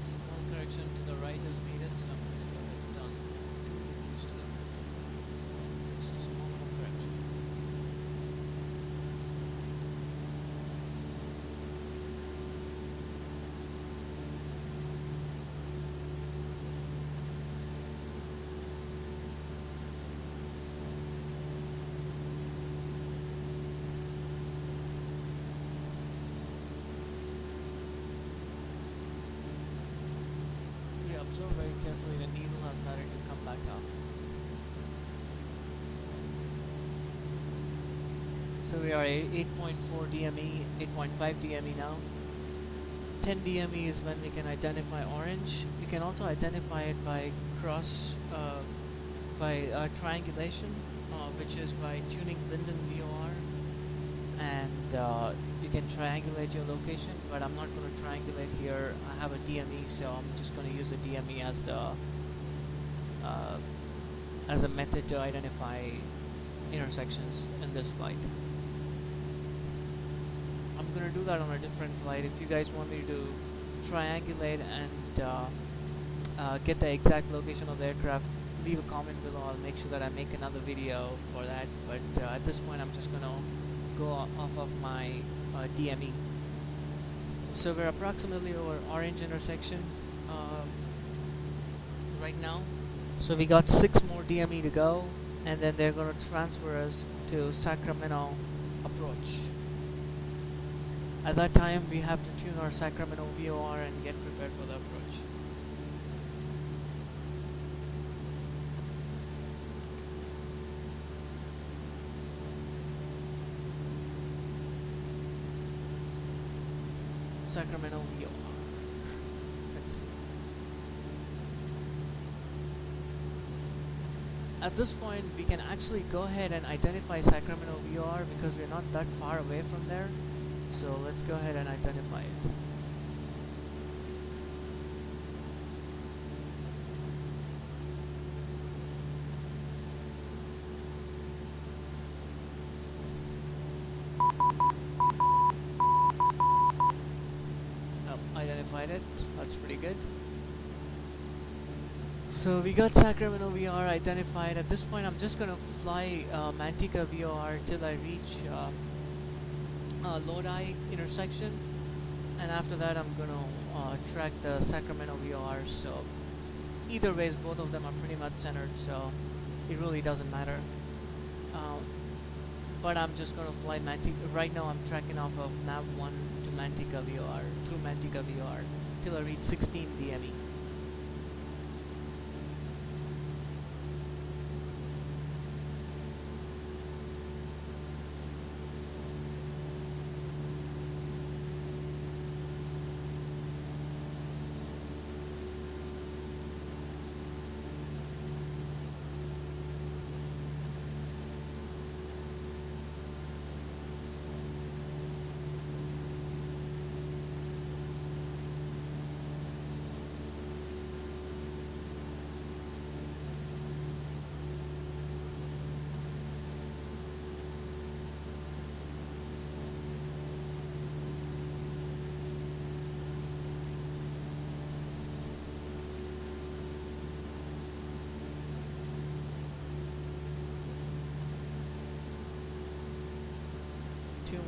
Small correction to the right is needed, so I'm going to go ahead and done. Just a small little correction. We observe very carefully the needle has started to come back up. So we are at 8.4 DME, 8.5 DME now. 10 DME is when we can identify orange. We can also identify it by triangulation, which is by tuning Linden VOR, and you can triangulate your location, but I'm not going to triangulate here. I have a DME, so I'm just going to use a DME as a method to identify intersections in this flight. I'm going to do that on a different flight. If you guys want me to triangulate and get the exact location of the aircraft, leave a comment below. I'll make sure that I make another video for that, but at this point I'm just going to go off of my DME. So we're approximately over orange intersection right now. So we got 6 more DME to go, and then they're going to transfer us to Sacramento approach. At that time we have to tune our Sacramento VOR and get prepared for the approach. Sacramento VOR. Let's see. At this point we can actually go ahead and identify Sacramento VOR because we're not that far away from there. So let's go ahead and identify it. Identified it. That's pretty good. So we got Sacramento VOR identified. At this point I'm just gonna fly Manteca VOR till I reach Lodi intersection, and after that I'm gonna track the Sacramento VOR. So either ways both of them are pretty much centered, so it really doesn't matter. But I'm just gonna fly Manteca. Right now I'm tracking off of nav 1 to Manteca VOR, through Manteca VOR till I reach 16 DME.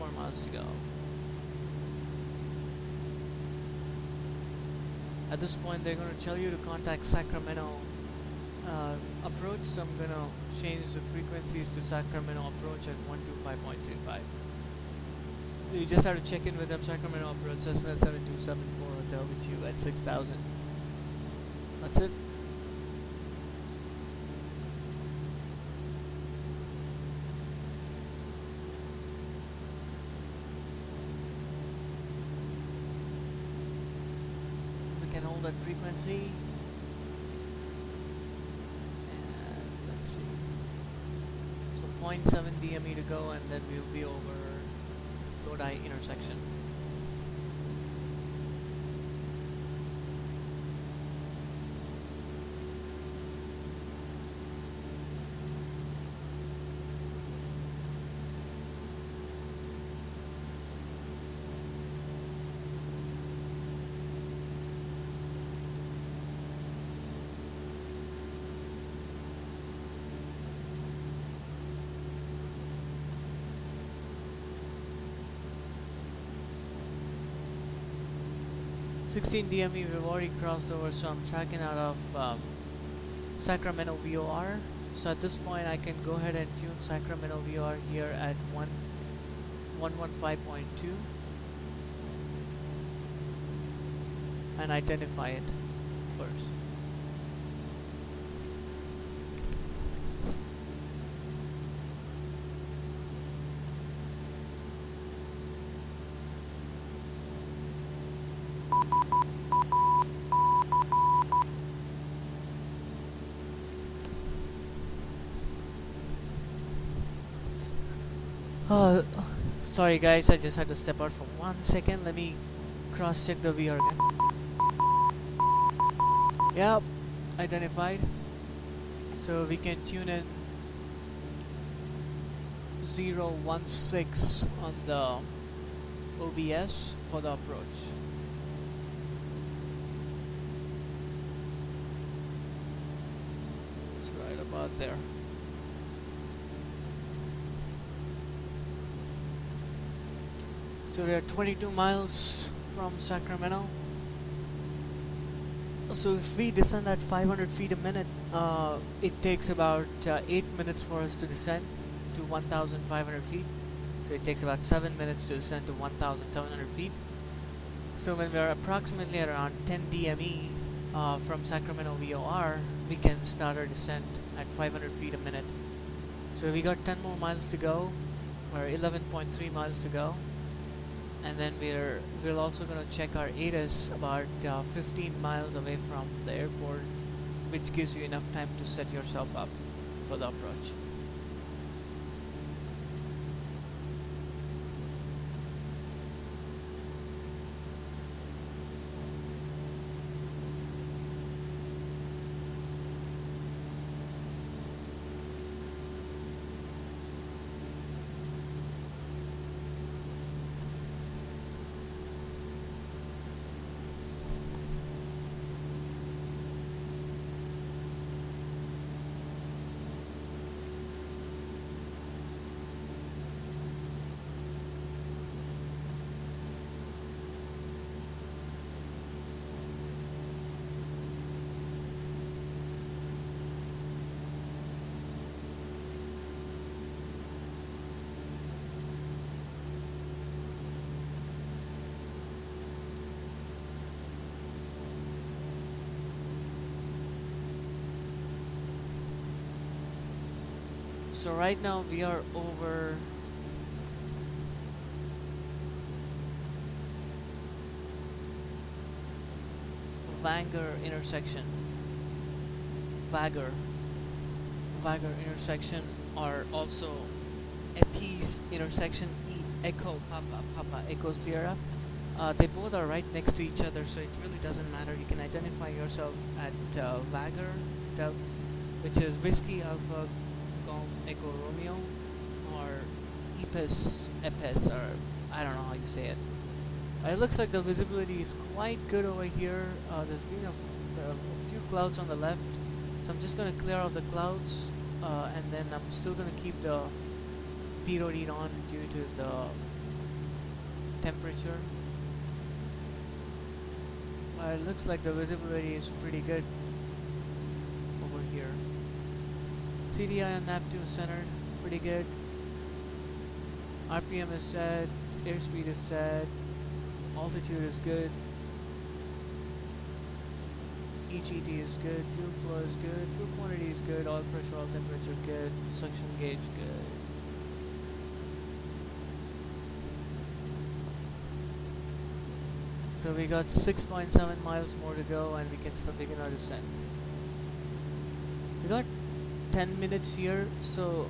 more miles to go. At this point, they're going to tell you to contact Sacramento approach, so I'm going to change the frequencies to Sacramento approach at 125.25. You just have to check in with them. Sacramento approach, Cessna 7274 Hotel with you at 6,000. That's it. We can hold that frequency. And let's see. So 0.7 DME to go, and then we'll be over Lodi intersection. $16 DME, we've already crossed over, so I'm tracking out of Sacramento VOR. So at this point I can go ahead and tune Sacramento VOR here at 115.2 and identify it first. Sorry guys, I just had to step out for 1 second. Let me cross check the VR again. Yep, identified. So we can tune in 016 on the OBS for the approach. It's right about there. So we are 22 miles from Sacramento. So if we descend at 500 feet a minute, it takes about 8 minutes for us to descend to 1,500 feet. So it takes about 7 minutes to descend to 1,700 feet. So when we are approximately at around 10 DME from Sacramento VOR, we can start our descent at 500 feet a minute. So we got 10 more miles to go, or 11.3 miles to go. And then we're also going to check our ATIS about 15 miles away from the airport, which gives you enough time to set yourself up for the approach. So right now we are over Vanger intersection. Vager intersection, or also Epes intersection, Echo Papa Echo Sierra. They both are right next to each other, so it really doesn't matter. You can identify yourself at Vager, which is Whiskey Alpha Golf Echo Romeo, or Epes, or I don't know how you say it. It looks like the visibility is quite good over here. There's been a few clouds on the left, so I'm just going to clear out the clouds, and then I'm still going to keep the pitot on due to the temperature. It looks like the visibility is pretty good over here. CDI on nav2 centered, pretty good. RPM is set, airspeed is set, altitude is good. EGT is good, fuel flow is good, fuel quantity is good, oil pressure, oil temperature good, suction gauge good. So we got 6.7 miles more to go and we can still begin our descent. We got 10 minutes here, so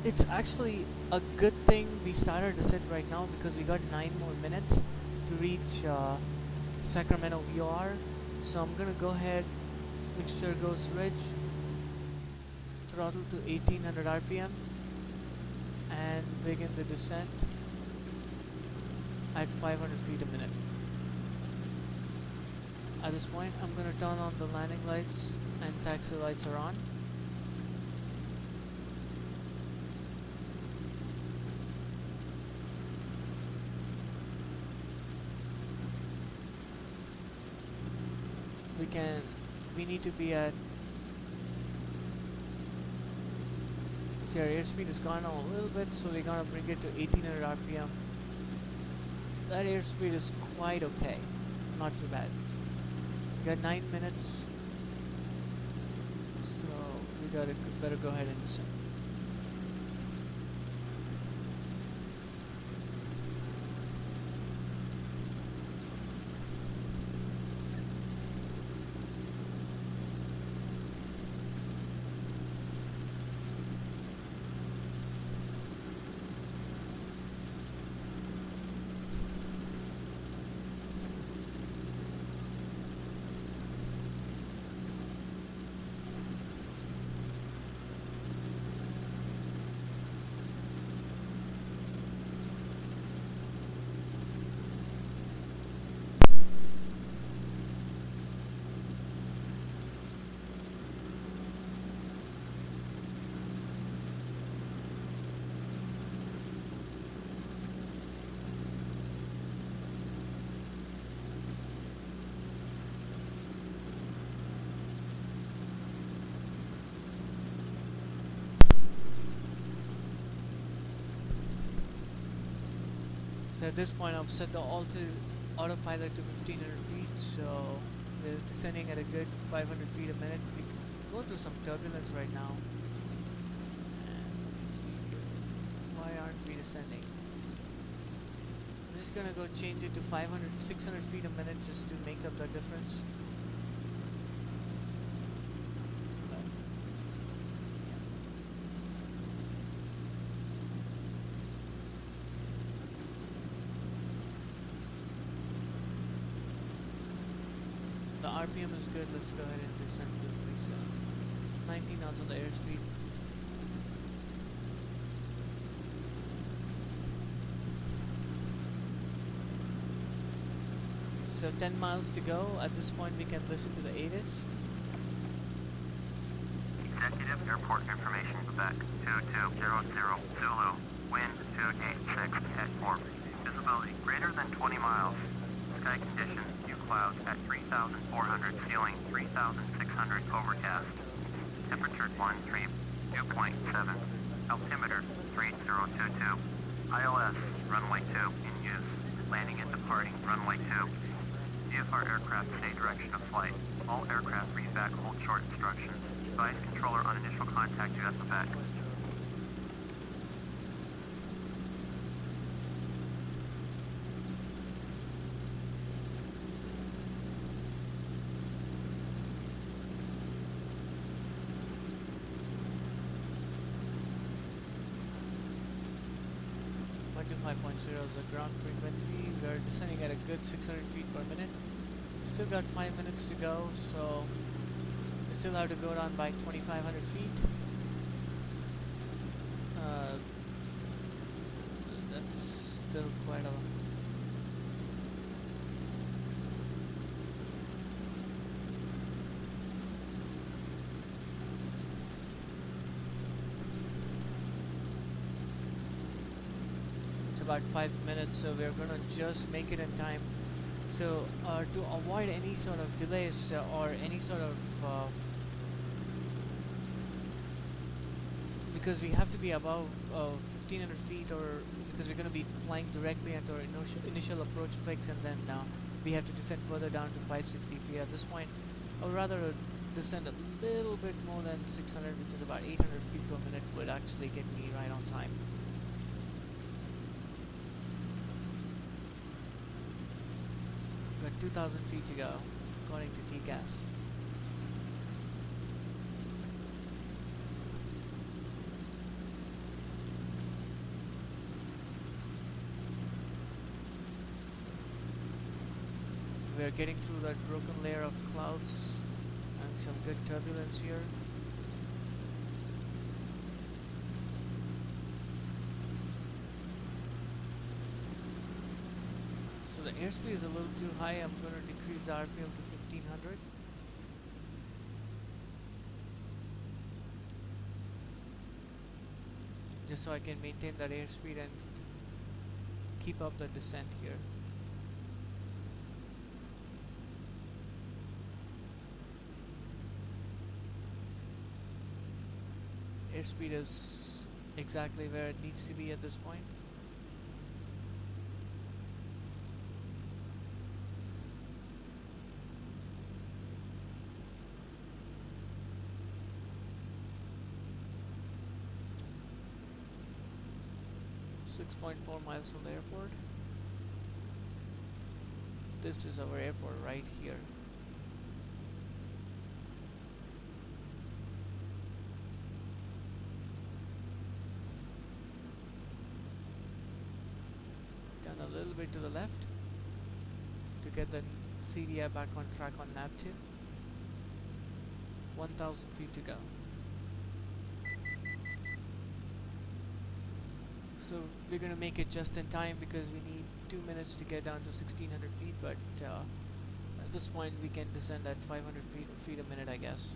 it's actually a good thing we start our descent right now because we got 9 more minutes to reach Sacramento VOR. So I'm gonna go ahead, mixture goes ridge, throttle to 1800 RPM and begin the descent at 500 feet a minute. At this point, I'm going to turn on the landing lights and taxi lights are on. We need to be at, see our airspeed has gone down a little bit, so we're going to bring it to 1800 RPM. That airspeed is quite okay, not too bad. We got 9 minutes, so we better go ahead and descend. So at this point I've set the autopilot to 1500 feet, so we're descending at a good 500 feet a minute. We can go through some turbulence right now. And let's see here. Why aren't we descending? I'm just gonna go change it to 600 feet a minute just to make up the difference. The RPM is good, let's go ahead and descend quickly. So 19 knots on the airspeed. So 10 miles to go. At this point we can listen to the ATIS. Executive Airport Information, Quebec 2200 Zulu, wind 286 at 4. Visibility greater than 20 miles. Sky condition, few clouds at 3,400, ceiling 3,600, overcast. Temperature 13, dew point 7. Altimeter 3022. ILS, runway 2, in use. Landing and departing, runway 2. VFR aircraft say direction of flight. All aircraft read back hold short instructions. Advise controller on initial contact US Quebec. To 5.0 is the ground frequency. We are descending at a good 600 feet per minute. Still got 5 minutes to go, so we still have to go down by 2,500 feet. That's still quite a lot. about 5 minutes, so we're gonna just make it in time. So to avoid any sort of delays or any sort of because we have to be above 1500 feet, or because we're going to be flying directly into our initial approach fix, and then we have to descend further down to 560 feet. At this point, I would rather descend a little bit more than 600, which is about 800 feet per minute, would actually get me right on time. Got 2,000 feet to go, according to TCAS. We are getting through that broken layer of clouds and some good turbulence here. So the airspeed is a little too high. I'm going to decrease the RPM to 1500. Just so I can maintain that airspeed and keep up the descent here. Airspeed is exactly where it needs to be at this point. .4 miles from the airport. This is our airport right here. Down a little bit to the left to get the CDI back on track on nav2. 1,000 feet to go. So we're going to make it just in time because we need 2 minutes to get down to 1,600 feet, but at this point we can descend at 500 feet a minute, I guess.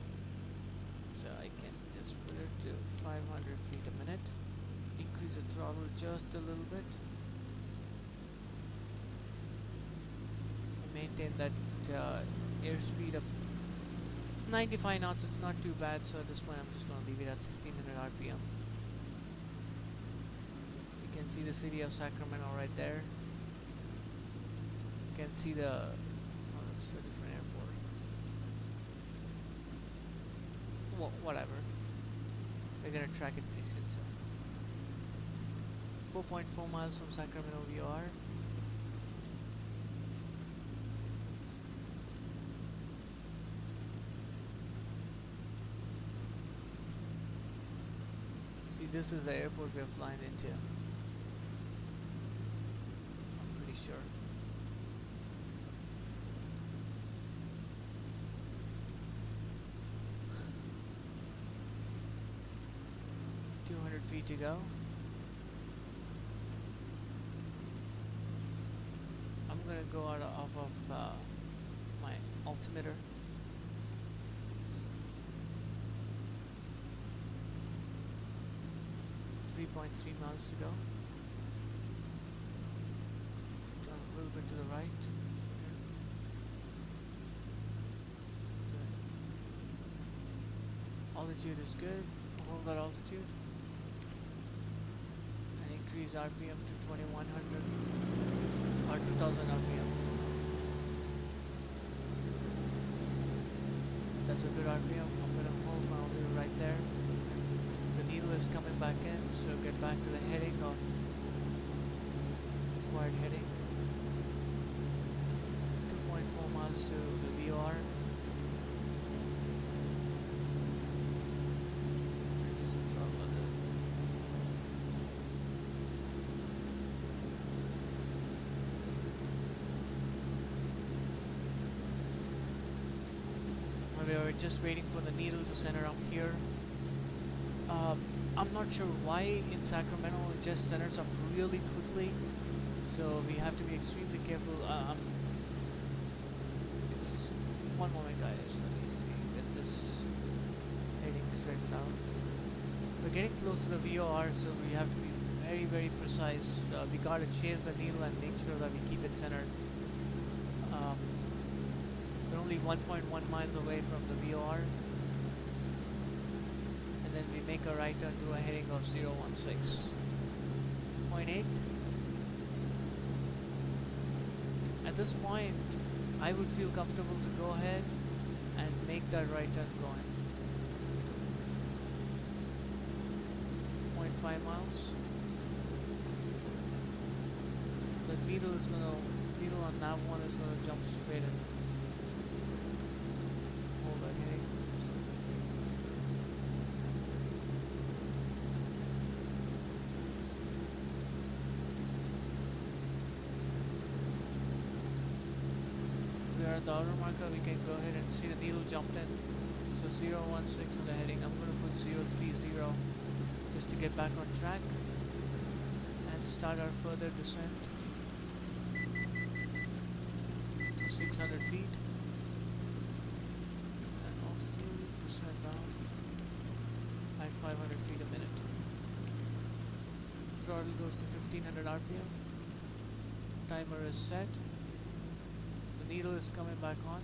So I can just put it to 500 feet a minute, increase the throttle just a little bit, and maintain that airspeed up. It's 95 knots, it's not too bad, so at this point I'm just going to leave it at 1,600 RPM. You can see the city of Sacramento right there. You can see the, oh, it's a different airport. Well, whatever. We're gonna track it pretty soon. So 4.4 miles from Sacramento VOR. See, this is the airport we're flying into. Sure. .200 feet to go. I'm gonna go off of my altimeter. 3.3 miles to go. A little bit to the right. Altitude is good. Hold that altitude. And increase RPM to 2100 or 2000 RPM. That's a good RPM. I'm going to hold my altimeter right there. The needle is coming back in, so get back to the heading of required heading. 2.4 miles to the VOR. We are just waiting for the needle to center up here. I'm not sure why in Sacramento it just centers up really quickly, so we have to be extremely careful. One moment, guys. Let me see. Get this heading straightened out. We're getting close to the VOR, so we have to be very precise. We gotta chase the needle and make sure that we keep it centered. Um, we're only 1.1 miles away from the VOR, and then we make a right turn to a heading of 016.8. At this point, I would feel comfortable to go ahead and make that right turn going. 0.5 miles. The needle on nav 1 is gonna jump straight in. Hold that heading. We are at the outer marker. We can go ahead and see the needle jumped in. So 016 on the heading. I'm gonna put 030 just to get back on track and start our further descent to 600 feet and altitude descend down at 500 feet a minute. Throttle goes to 1500 RPM. Timer is set. The needle is coming back on.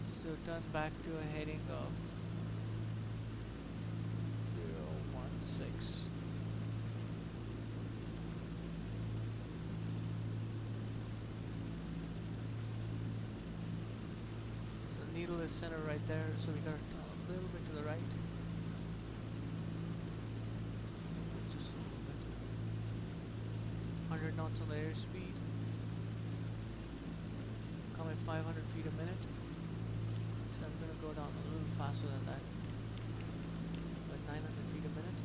So turn back to a heading of 016. So the needle is centered right there, so we gotta turn a little bit to the right. Just a little bit. 100 knots on the airspeed. Come at 500 feet a minute. So I'm gonna go down a little faster than that. 900 feet a minute,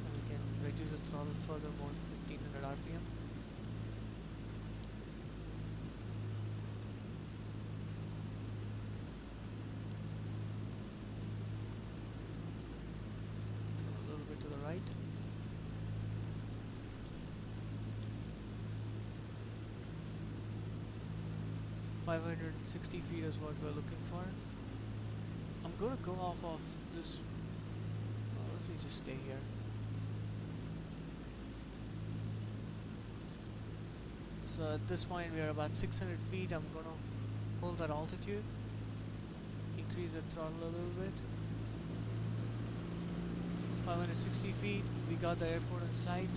and we can reduce the throttle furthermore to 1500 RPM. Turn a little bit to the right. $560 feet is what we're looking for. I'm gonna go off of this. Let me just stay here. So at this point we are about 600 feet. I'm gonna hold that altitude, increase the throttle a little bit. 560 feet. We got the airport in sight.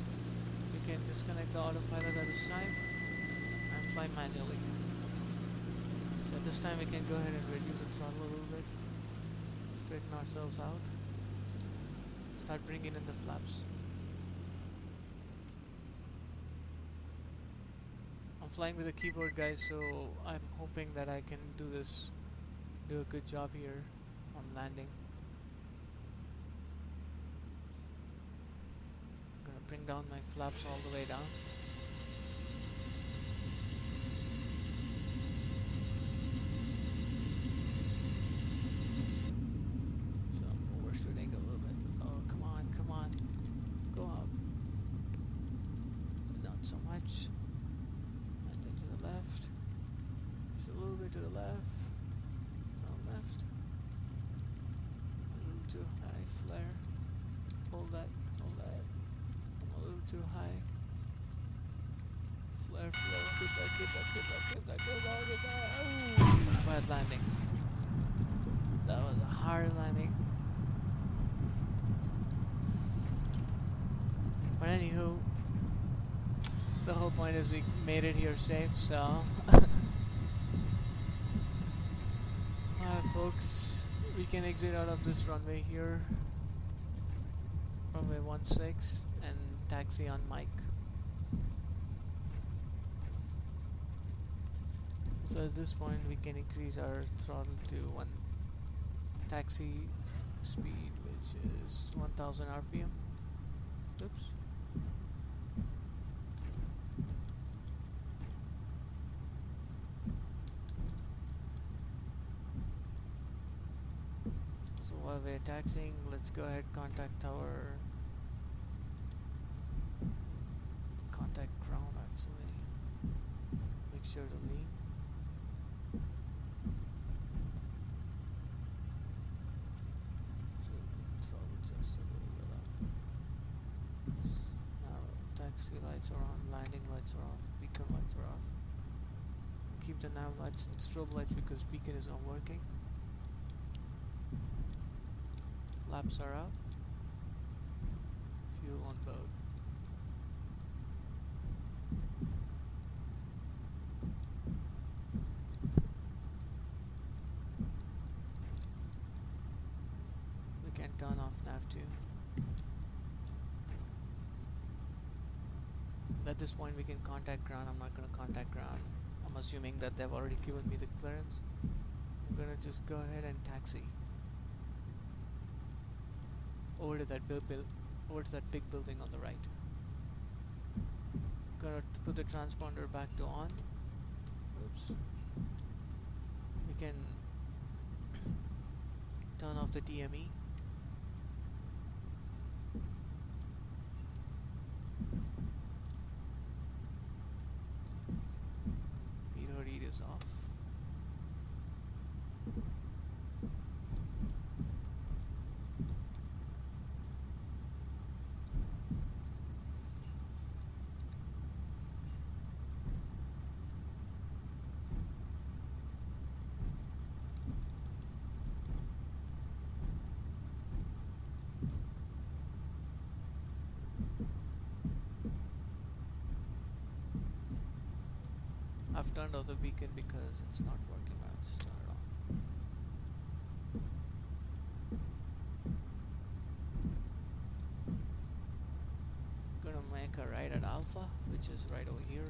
We can disconnect the autopilot at this time and fly manually. So at this time we can go ahead and reduce the throttle a little bit. Straighten ourselves out. Start bringing in the flaps. I'm flying with a keyboard, guys, so I'm hoping that I can do a good job here on landing. I'm gonna bring down my flaps all the way down. Shooting a little bit. Oh, come on, go up. Not so much. And then to the left. Just a little bit to the left. No, left. A little too high flare. Hold that. I'm a little too high. Flare. Keep that. Ooh, bad landing. That was a hard landing. But anywho, the whole point is we made it here safe, so alright folks, we can exit out of this runway here, runway 16, and taxi on Mike. So at this point we can increase our throttle to one taxi speed, which is 1000 RPM. Oops. So while we're taxiing, let's go ahead contact our ground actually. Make sure to lean. Taxi lights are on, landing lights are off, beacon lights are off. Keep the nav lights and strobe lights because beacon is not working. Flaps are out. Fuel on board. We can turn off nav 2. At this point we can contact ground. I'm not going to contact ground. I'm assuming that they've already given me the clearance. I'm going to just go ahead and taxi over to that over to that big building on the right. Gonna put the transponder back to on. Oops. We can turn off the DME. Meter read is off. I've turned off the beacon because it's not working. I'll just turn it on. Gonna make a right at Alpha, which is right over here.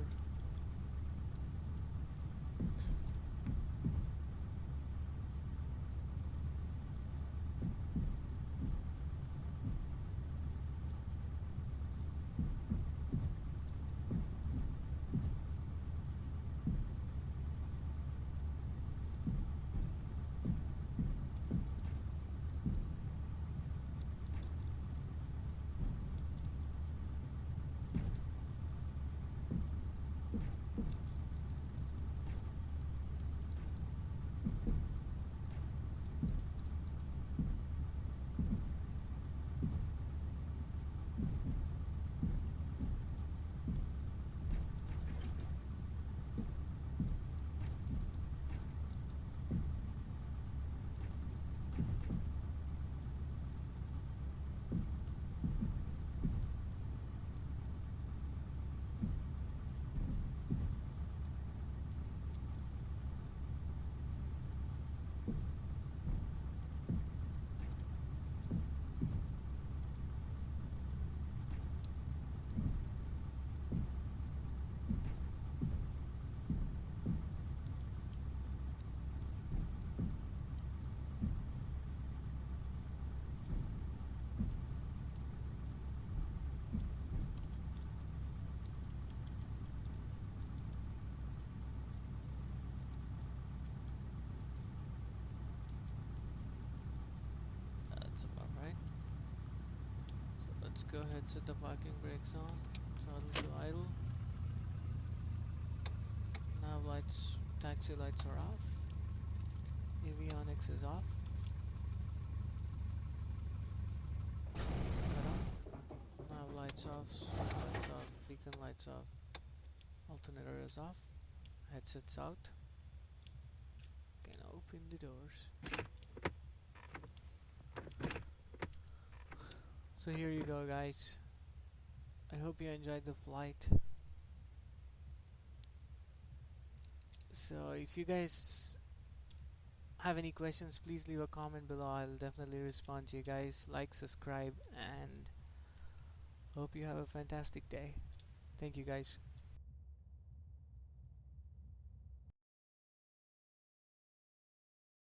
That's about right. So let's go ahead, set the parking brakes on, throttle to idle. Nav lights, taxi lights are off. Avionics is off. Turn that off. Nav lights off, strobe lights off, beacon lights off. Alternator is off. Headsets out. Can open the doors. So here you go, guys. I hope you enjoyed the flight. So if you guys have any questions, please leave a comment below. I'll definitely respond to you guys. Like, subscribe, and hope you have a fantastic day. Thank you, guys.